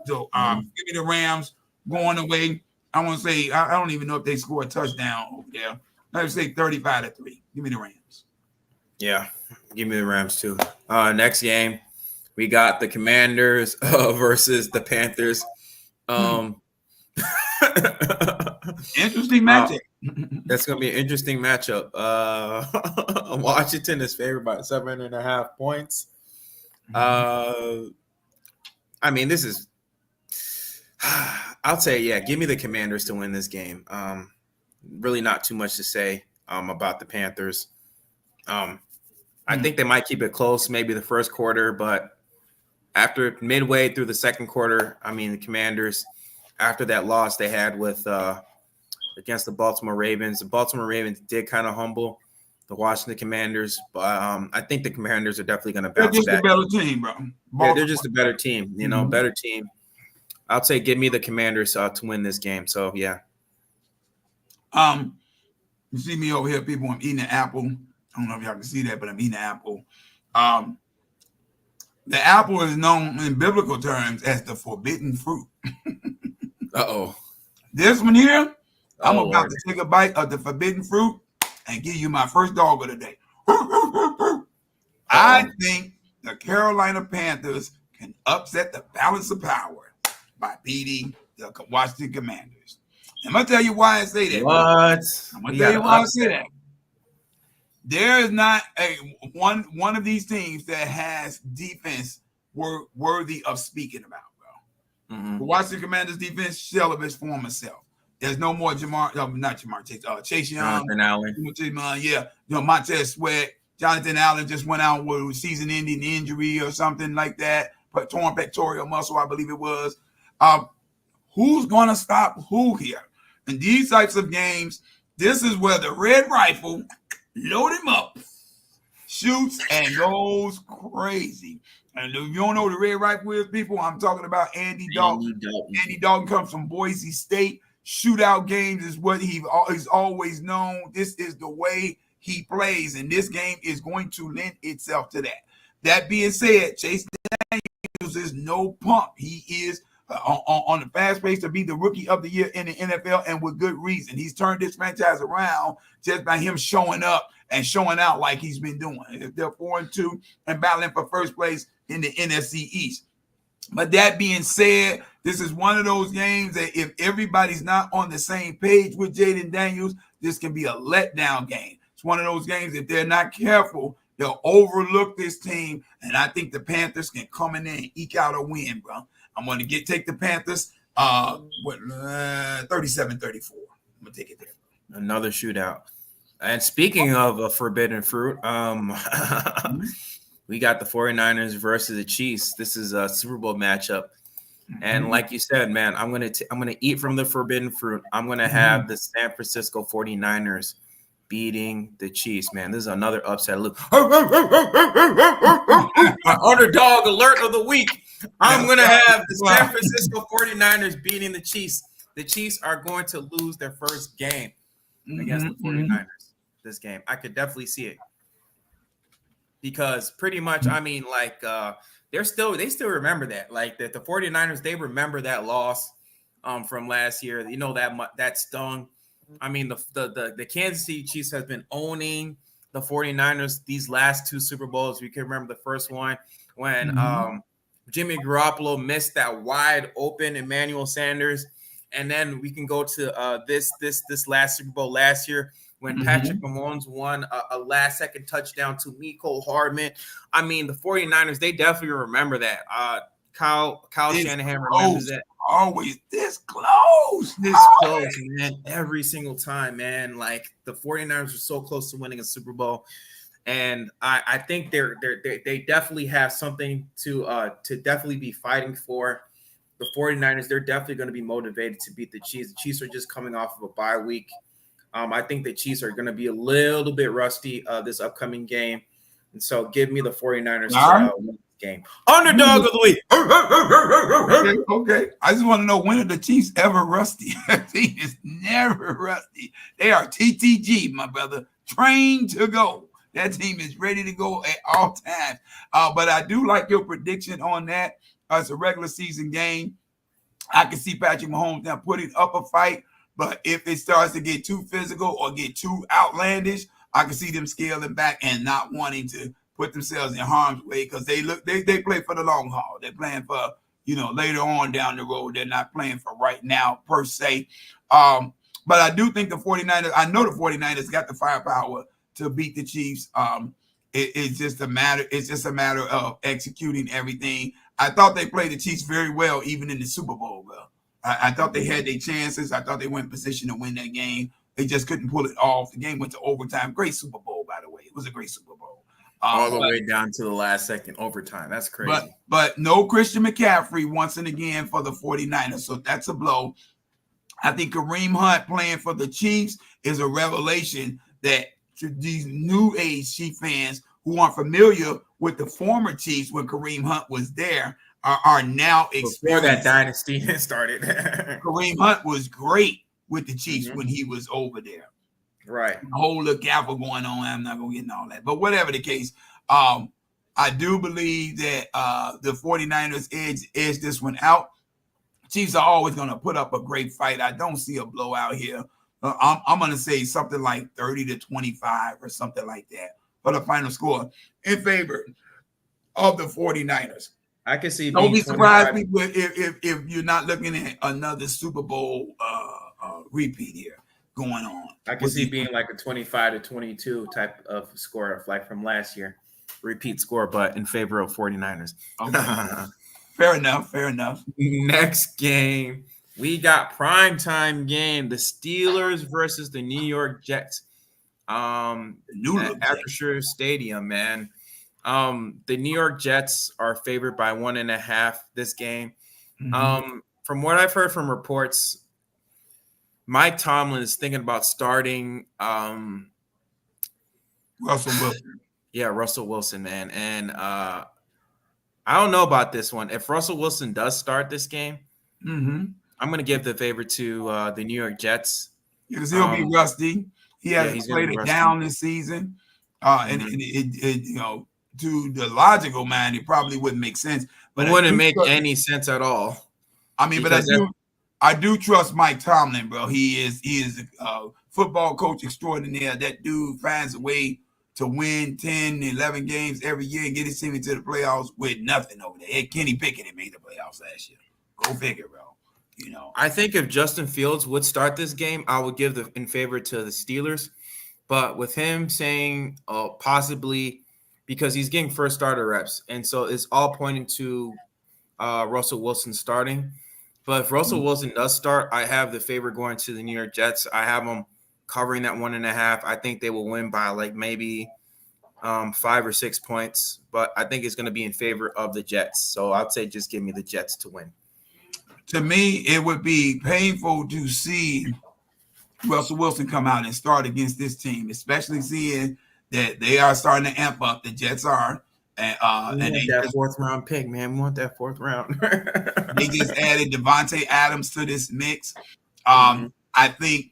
So give me the Rams going away. I want to say, I don't even know if they score a touchdown over there. Let's say 35-3. Give me the Rams. Yeah, give me the Rams too. Next game, we got the Commanders versus the Panthers. Interesting matchup. That's going to be an interesting matchup. Washington is favored by 7.5 points. I mean, this is – I'll say, yeah, give me the Commanders to win this game. Really not too much to say about the Panthers. I think they might keep it close maybe the first quarter, but after midway through the second quarter, I mean, the Commanders, after that loss they had with against the Baltimore Ravens did kind of humble the Washington Commanders, but I think the Commanders are definitely going to bounce back. They're just a better team, bro. Yeah, they're just a better team, better team. I'd say give me the Commanders to win this game. So, yeah. You see me over here, people, I'm eating an apple. I don't know if y'all can see that, but I'm eating an apple. The apple is known in biblical terms as the forbidden fruit. Uh-oh. This one here, I'm about to take a bite of the forbidden fruit and give you my first dog of the day. I think the Carolina Panthers can upset the balance of power by beating the Washington Commanders. I'm going to tell you why I say that. What? I'm going to tell you why I say that. There is not one of these teams that has defense worthy of speaking about, bro. The Washington Commanders defense shell of its former self. There's no more Chase Young. Jonathan Allen. Montez Sweat. Jonathan Allen just went out with a season-ending injury or something like that, but torn pectoral muscle, I believe it was. Who's going to stop who here? In these types of games, this is where the red rifle load him up, shoots, and goes crazy. And if you don't know who the red rifle is, people, I'm talking about Andy Dalton. Andy Dalton comes from Boise State. Shootout games is what he's always known. This is the way he plays, and this game is going to lend itself to that. That being said, Chase Daniels is no pump. He is on the fast pace to be the rookie of the year in the NFL, and with good reason. He's turned this franchise around just by him showing up and showing out like he's been doing. If they're 4-2 and battling for first place in the NFC East. But that being said, this is one of those games that if everybody's not on the same page with Jaden Daniels, this can be a letdown game. It's one of those games, if they're not careful, they'll overlook this team, and I think the Panthers can come in there and eke out a win, bro. I'm going to take the Panthers 37-34. I'm going to take it there. Another shootout. And speaking of a forbidden fruit, we got the 49ers versus the Chiefs. This is a Super Bowl matchup. And like you said, man, I'm gonna eat from the forbidden fruit. I'm gonna have the San Francisco 49ers beating the Chiefs, man. This is another upset. Look, underdog alert of the week. I'm gonna have the San Francisco 49ers beating the Chiefs. The Chiefs are going to lose their first game against the 49ers this game. I could definitely see it. Because pretty much, I mean, like they still remember that. Like the 49ers, they remember that loss from last year. You know, that stung. I mean, the Kansas City Chiefs has been owning the 49ers these last two Super Bowls. We can remember the first one when Jimmy Garoppolo missed that wide open Emmanuel Sanders. And then we can go to this last Super Bowl last year when Patrick Mahomes won a last-second touchdown to Mecole Hardman. I mean, the 49ers, they definitely remember that. Kyle Shanahan remembers that. Always this close. This close, man. Every single time, man. Like, the 49ers are so close to winning a Super Bowl. And I think they definitely have something to definitely be fighting for. The 49ers, they're definitely going to be motivated to beat the Chiefs. The Chiefs are just coming off of a bye week. I think the Chiefs are going to be a little bit rusty this upcoming game. And so give me the 49ers to win this game. Underdog of the week. Okay. I just want to know, when are the Chiefs ever rusty? The team is never rusty. They are TTG, my brother. Trained to go. That team is ready to go at all times. But I do like your prediction on that. It's a regular season game. I can see Patrick Mahomes now putting up a fight. But if it starts to get too physical or get too outlandish, I can see them scaling back and not wanting to put themselves in harm's way, because they play for the long haul. They're playing for, later on down the road. They're not playing for right now per se. But I do think the 49ers, I know the 49ers got the firepower to beat the Chiefs. It's just a matter of executing everything. I thought they played the Chiefs very well, even in the Super Bowl, bro. I thought they had their chances. I thought they were in position to win that game. They just couldn't pull it off. The game went to overtime. Great Super Bowl, by the way. It was a great Super Bowl. All the way down to the last second overtime. That's crazy. But no Christian McCaffrey once and again for the 49ers. So that's a blow. I think Kareem Hunt playing for the Chiefs is a revelation that these new age Chief fans who aren't familiar with the former Chiefs when Kareem Hunt was there are now experiencing. Before that dynasty started. Kareem Hunt was great with the Chiefs when he was over there. Right. A whole little gavel going on. I'm not going to get into all that. But whatever the case, I do believe that the 49ers edge this one out. Chiefs are always going to put up a great fight. I don't see a blowout here. I'm going to say something like 30-25 or something like that for the final score in favor of the 49ers. I can see. Don't be surprised, people, if you're not looking at another Super Bowl repeat here going on. I can see being like a 25-22 type of score, like from last year, repeat score, but in favor of 49ers. Okay. Fair enough. Next game, we got primetime game: the Steelers versus the New York Jets. Acrisure Stadium, man. The New York Jets are favored by 1.5 this game. From what I've heard from reports, Mike Tomlin is thinking about starting Russell Wilson. Yeah, Russell Wilson, man. And I don't know about this one. If Russell Wilson does start this game, I'm going to give the favor to the New York Jets. Because he'll be rusty. He hasn't played it down this season. And it, to the logical mind, it probably wouldn't make sense. But it wouldn't make any sense at all. I mean, but I do trust Mike Tomlin, bro. He is a football coach extraordinaire. That dude finds a way to win 10, 11 games every year and get his team into the playoffs with nothing over there. Kenny Pickett made the playoffs last year. Go figure, bro. I think if Justin Fields would start this game, I would give in favor to the Steelers. But with him saying possibly because he's getting first starter reps, and so it's all pointing to Russell Wilson starting. But if Russell Wilson does start, I have the favor going to the New York Jets. I have them covering that 1.5. I think they will win by like maybe 5 or 6 points. But I think it's going to be in favor of the Jets. So I'd say just give me the Jets to win. To me, it would be painful to see Russell Wilson come out and start against this team, especially seeing that they are starting to amp up. The Jets are. And that fourth round pick, man. We want that fourth round. They just added Devontae Adams to this mix. I think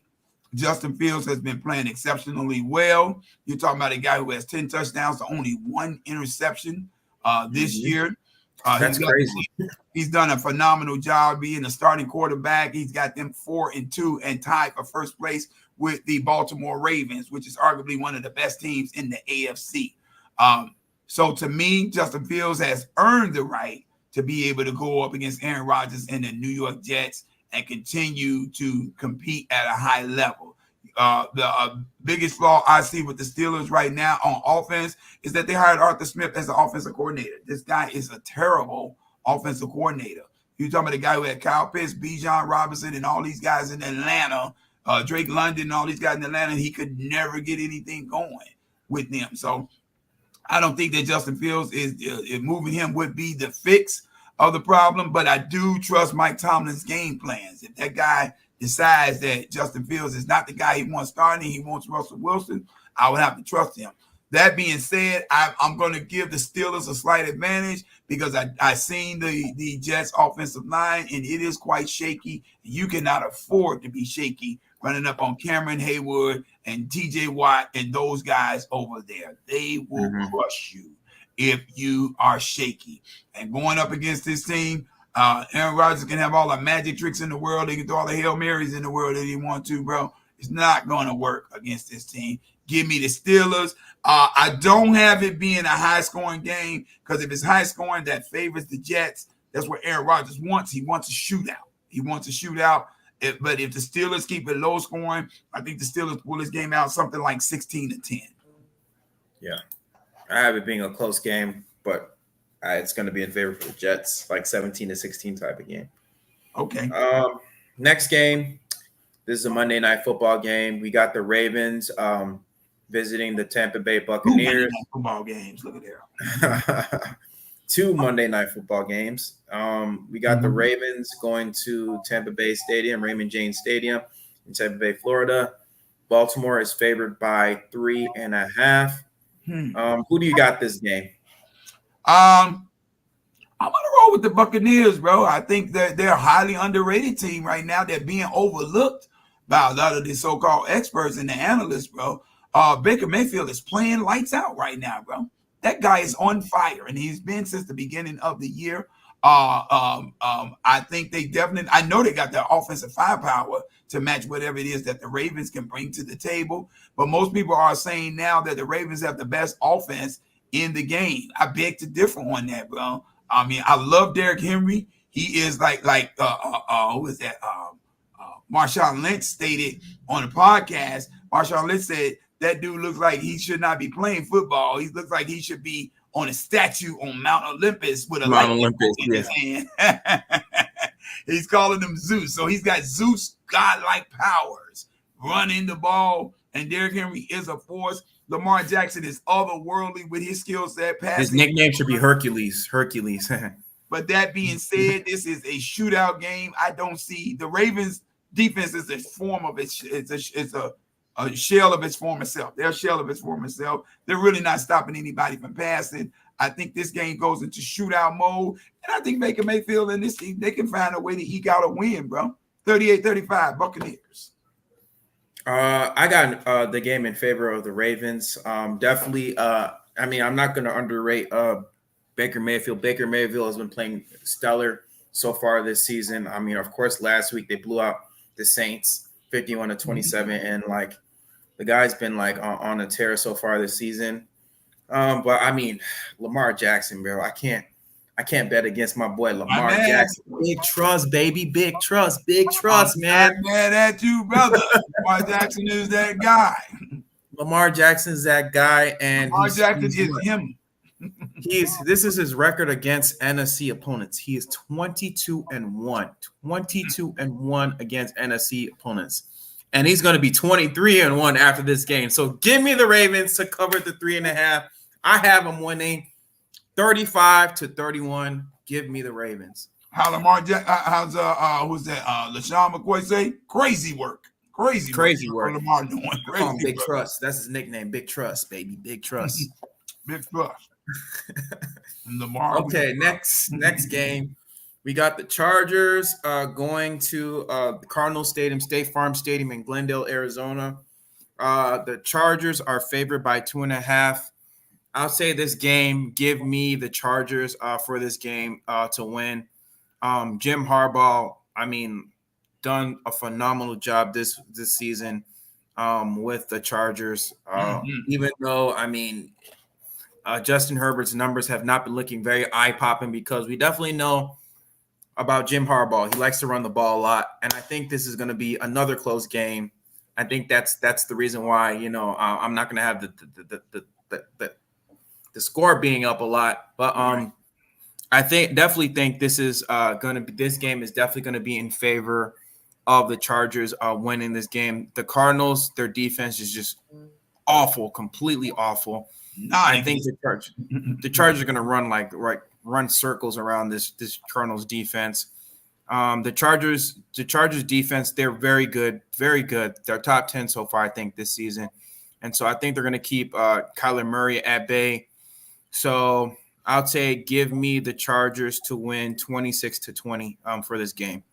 Justin Fields has been playing exceptionally well. You're talking about a guy who has 10 touchdowns to only 1 interception this year. That's crazy. He's done a phenomenal job being the starting quarterback. He's got them 4-2 and tied for first place with the Baltimore Ravens, which is arguably one of the best teams in the AFC. So to me, Justin Fields has earned the right to be able to go up against Aaron Rodgers and the New York Jets and continue to compete at a high level. The biggest flaw I see with the Steelers right now on offense is that they hired Arthur Smith as the offensive coordinator. This guy is a terrible offensive coordinator. You're talking about the guy who had Kyle Pitts, Bijan Robinson, and all these guys in Atlanta, Drake London, and all these guys in Atlanta. He could never get anything going with them. So I don't think that Justin Fields is moving him would be the fix of the problem, but I do trust Mike Tomlin's game plans. If that guy decides that Justin Fields is not the guy he wants starting, he wants Russell Wilson, I would have to trust him. That being said, I'm going to give the Steelers a slight advantage because I seen the Jets offensive line, and it is quite shaky. You cannot afford to be shaky running up on Cameron Haywood and TJ Watt and those guys over there. They will crush you if you are shaky. And going up against this team, Aaron Rodgers can have all the magic tricks in the world. He can do all the Hail Marys in the world that he wants to, bro. It's not going to work against this team. Give me the Steelers. I don't have it being a high-scoring game because if it's high-scoring, that favors the Jets. That's what Aaron Rodgers wants. He wants a shootout. But if the Steelers keep it low-scoring, I think the Steelers pull this game out something like 16-10. Yeah. I have it being a close game, but it's going to be in favor for the Jets, like 17-16 type of game. Okay. Next game, this is a Monday Night Football game. We got the Ravens visiting the Tampa Bay Buccaneers. Football games. Look at there. 2 Monday Night Football games. We got the Ravens going to Tampa Bay Stadium, Raymond James Stadium in Tampa Bay, Florida. Baltimore is favored by 3.5. Who do you got this game? I'm gonna roll with the Buccaneers, bro. I think that they're a highly underrated team right now. They're being overlooked by a lot of the so-called experts and the analysts, bro. Baker Mayfield is playing lights out right now, bro. That guy is on fire, and he's been since the beginning of the year. I think they definitely. I know they got the offensive firepower to match whatever it is that the Ravens can bring to the table. But most people are saying now that the Ravens have the best offense in the game. I beg to differ on that, bro. I mean, I love Derrick Henry. He is like who is that? Marshawn Lynch stated on the podcast. Marshawn Lynch said that dude looks like he should not be playing football. He looks like he should be on a statue on Mount Olympus with a light in his hand. He's calling him Zeus. So he's got Zeus godlike powers running the ball, and Derrick Henry is a force. Lamar Jackson is otherworldly with his skill set. His nickname should be Hercules. Hercules. But that being said, this is a shootout game. I don't see the Ravens defense is a form of it's a shell of its former self. They're a shell of its former self. They're really not stopping anybody from passing. I think this game goes into shootout mode, and I think Baker Mayfield and this team, they can find a way to eke out a win, bro. 38-35, Buccaneers. I got the game in favor of the Ravens. Definitely. I mean, I'm not going to underrate Baker Mayfield. Baker Mayfield has been playing stellar so far this season. I mean, of course, last week they blew out the Saints 51-27, and like the guy's been like on a tear so far this season. But I mean, Lamar Jackson, bro, I can't bet against my boy Lamar Jackson. Big trust, baby. Big trust, man. I'm mad at you, brother. Lamar Jackson is that guy. Lamar Jackson's that guy, and Lamar Jackson is him. This is his record against NFC opponents. He is 22-1. 22-1 against NFC opponents. And he's going to be 23-1 after this game. So give me the Ravens to cover the 3.5. I have them winning 35-31. Give me the Ravens. How Lamar how's who's that? LaShawn McCoy say? Crazy work. Crazy work. Lamar doing crazy Big Trust. That's his nickname. Big Trust, baby. Big Trust. Big Trust. Lamar. Okay, next game. We got the Chargers going to the Cardinal Stadium, State Farm Stadium in Glendale, Arizona. The Chargers are favored by 2.5. I'll say this game, give me the Chargers for this game to win. Jim Harbaugh, I mean, done a phenomenal job this season with the Chargers. Even though, I mean, Justin Herbert's numbers have not been looking very eye-popping because we definitely know about Jim Harbaugh. He likes to run the ball a lot, and I think this is going to be another close game. I think that's the reason why, you know, I'm not going to have the score being up a lot, but I definitely think this is this game is definitely going to be in favor of the Chargers winning this game. The Cardinals, their defense is just awful, completely awful. I think the Chargers are going to run circles around this Cardinals defense. The Chargers defense, they're very good, very good. They're top 10 so far, I think, this season. And so I think they're going to keep Kyler Murray at bay. So I'll say give me the Chargers to win 26-20 for this game.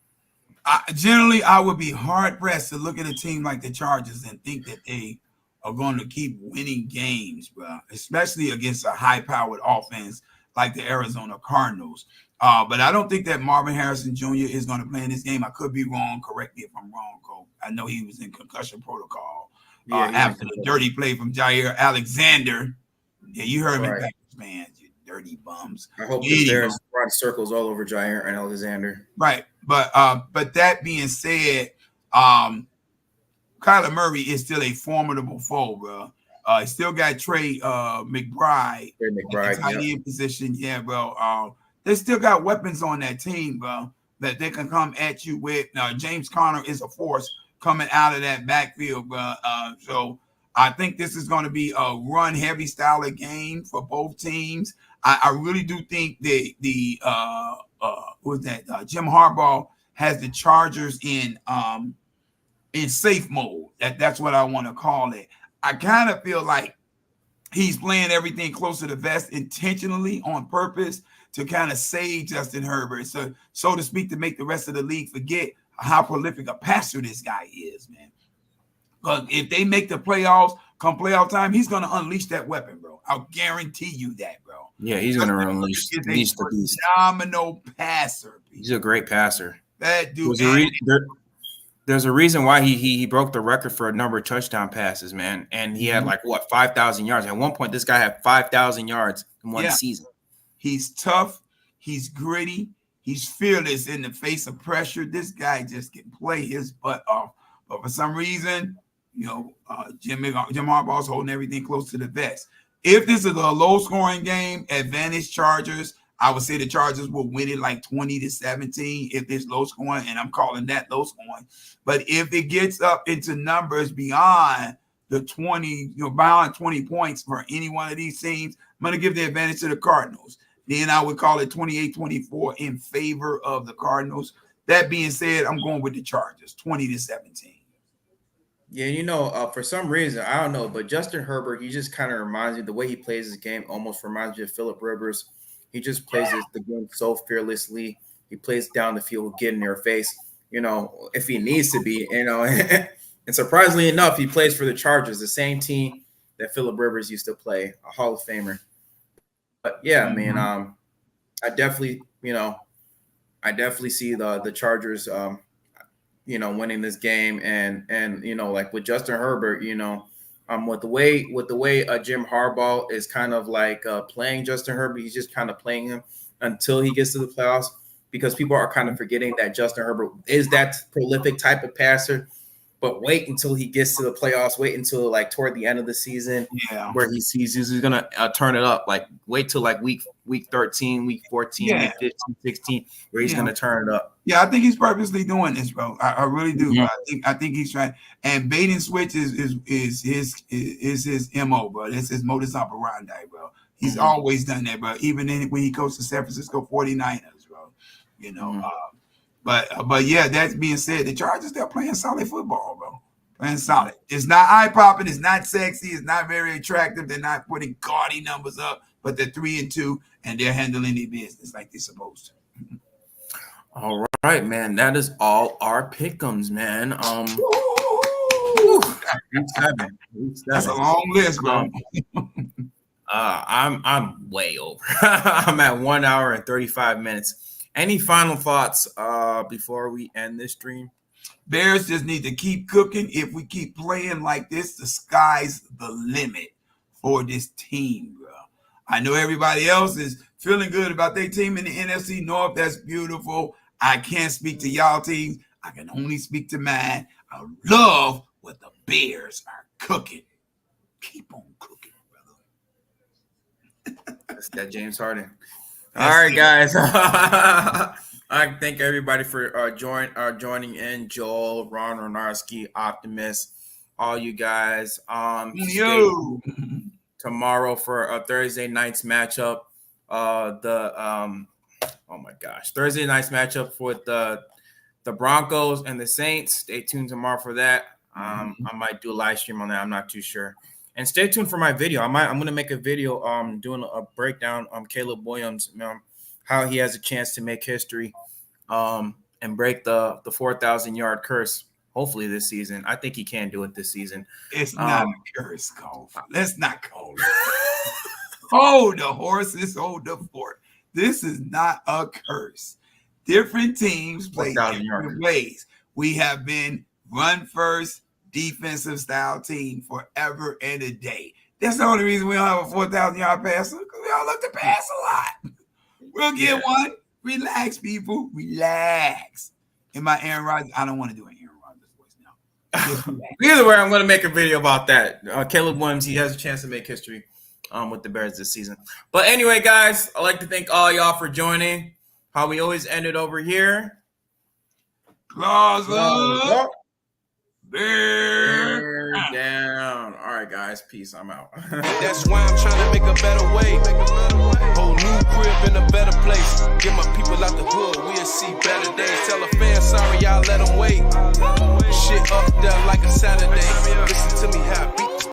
Generally, I would be hard-pressed to look at a team like the Chargers and think that they are going to keep winning games, bro, especially against a high-powered offense like the Arizona Cardinals. But I don't think that Marvin Harrison Jr. is going to play in this game. I could be wrong. Correct me if I'm wrong, Cole. I know he was in concussion protocol after the dirty play from Jair Alexander. Yeah, you heard me, man. You dirty bums. I hope there's run circles all over Jair and Alexander. Right, but that being said, Kyler Murray is still a formidable foe, bro. He still got Trey McBride tight end position. Yeah, bro. They still got weapons on that team, bro, that they can come at you with. James Conner is a force coming out of that backfield, bro. So I think this is going to be a run-heavy style of game for both teams. I really do think that Jim Harbaugh has the Chargers in safe mode. That's what I want to call it. I kind of feel like he's playing everything close to the vest intentionally on purpose to kind of save Justin Herbert, so to speak, to make the rest of the league forget how prolific a passer this guy is, man. Because if they make the playoffs, come playoff time, he's going to unleash that weapon, bro. I'll guarantee you that, bro. Yeah, he's going to unleash the beast. Phenomenal passer. He's a great passer. That dude. There's a reason why he broke the record for a number of touchdown passes, man. And he had 5,000 yards. At one point, this guy had 5,000 yards in one season. He's tough. He's gritty. He's fearless in the face of pressure. This guy just can play his butt off. But for some reason, Jim Harbaugh's holding everything close to the vest. If this is a low-scoring game, advantage Chargers, I would say the Chargers will win it like 20-17 if it's low-scoring, and I'm calling that low-scoring. But if it gets up into numbers beyond the 20, beyond 20 points for any one of these teams, I'm going to give the advantage to the Cardinals. Then I would call it 28-24 in favor of the Cardinals. That being said, I'm going with the Chargers, 20-17. Yeah, for some reason, I don't know, but Justin Herbert, he just kind of reminds me, the way he plays his game almost reminds me of Phillip Rivers. He just plays the game so fearlessly. He plays down the field, get in their face, if he needs to be, and surprisingly enough, he plays for the Chargers, the same team that Phillip Rivers used to play, a Hall of Famer. But yeah, man, I definitely see the Chargers, winning this game, and like with Justin Herbert, with the way Jim Harbaugh is kind of like playing Justin Herbert, he's just kind of playing him until he gets to the playoffs, because people are kind of forgetting that Justin Herbert is that prolific type of passer. But wait until he gets to the playoffs. Wait until like toward the end of the season, where he sees he's gonna turn it up. Like wait till like week 13, week 14, week 15, 16, where he's gonna turn it up. Yeah, I think he's purposely doing this, bro. I really do. I think he's trying. And bait and switch is his MO, bro. It's his modus operandi, bro. He's always done that, bro. Even when he coached the San Francisco 49ers, bro. But yeah, that being said, the Chargers, they're playing solid football, bro. Playing solid. It's not eye-popping. It's not sexy. It's not very attractive. They're not putting gaudy numbers up, but they're 3-2, and they're handling their business like they're supposed to. All right, man. That is all our pick'ems, man. That's a long list, bro. I'm way over. I'm at 1 hour and 35 minutes. Any final thoughts before we end this stream? Bears just need to keep cooking. If we keep playing like this, the sky's the limit for this team, bro. I know everybody else is feeling good about their team in the NFC North. That's beautiful. I can't speak to y'all teams. I can only speak to mine. I love what the Bears are cooking. Keep on cooking, brother. That's that James Harden. All right, guys. I thank everybody for joining in. Joel, Ron Ronarski, Optimus, all you guys. Tomorrow for a Thursday night's matchup. Thursday night's matchup with the Broncos and the Saints. Stay tuned tomorrow for that. I might do a live stream on that. I'm not too sure. And stay tuned for my video. I'm going to make a video doing a breakdown on Caleb Williams, how he has a chance to make history and break the 4,000-yard curse, hopefully this season. I think he can do it this season. It's not a curse, Cole. Let's not call it. Hold the horses, hold the fort. This is not a curse. Different teams play different ways. We have been run first, defensive style team forever and a day. That's the only reason we don't have a 4,000-yard passer, because we all love to pass a lot. We'll get one. Relax, people. Relax. In my Aaron Rodgers, I don't want to do an Aaron Rodgers voice now. Either way, I'm going to make a video about that. Caleb Williams, he has a chance to make history with the Bears this season. But anyway, guys, I'd like to thank all y'all for joining. How we always end it over here. Claws up. Bear down. All right, guys. Peace. I'm out. That's why I'm trying to make a better way. Whole new crib in a better place. Get my people out the hood. We'll see better days. Tell a fan sorry, y'all let them wait. Shit up there like a Saturday.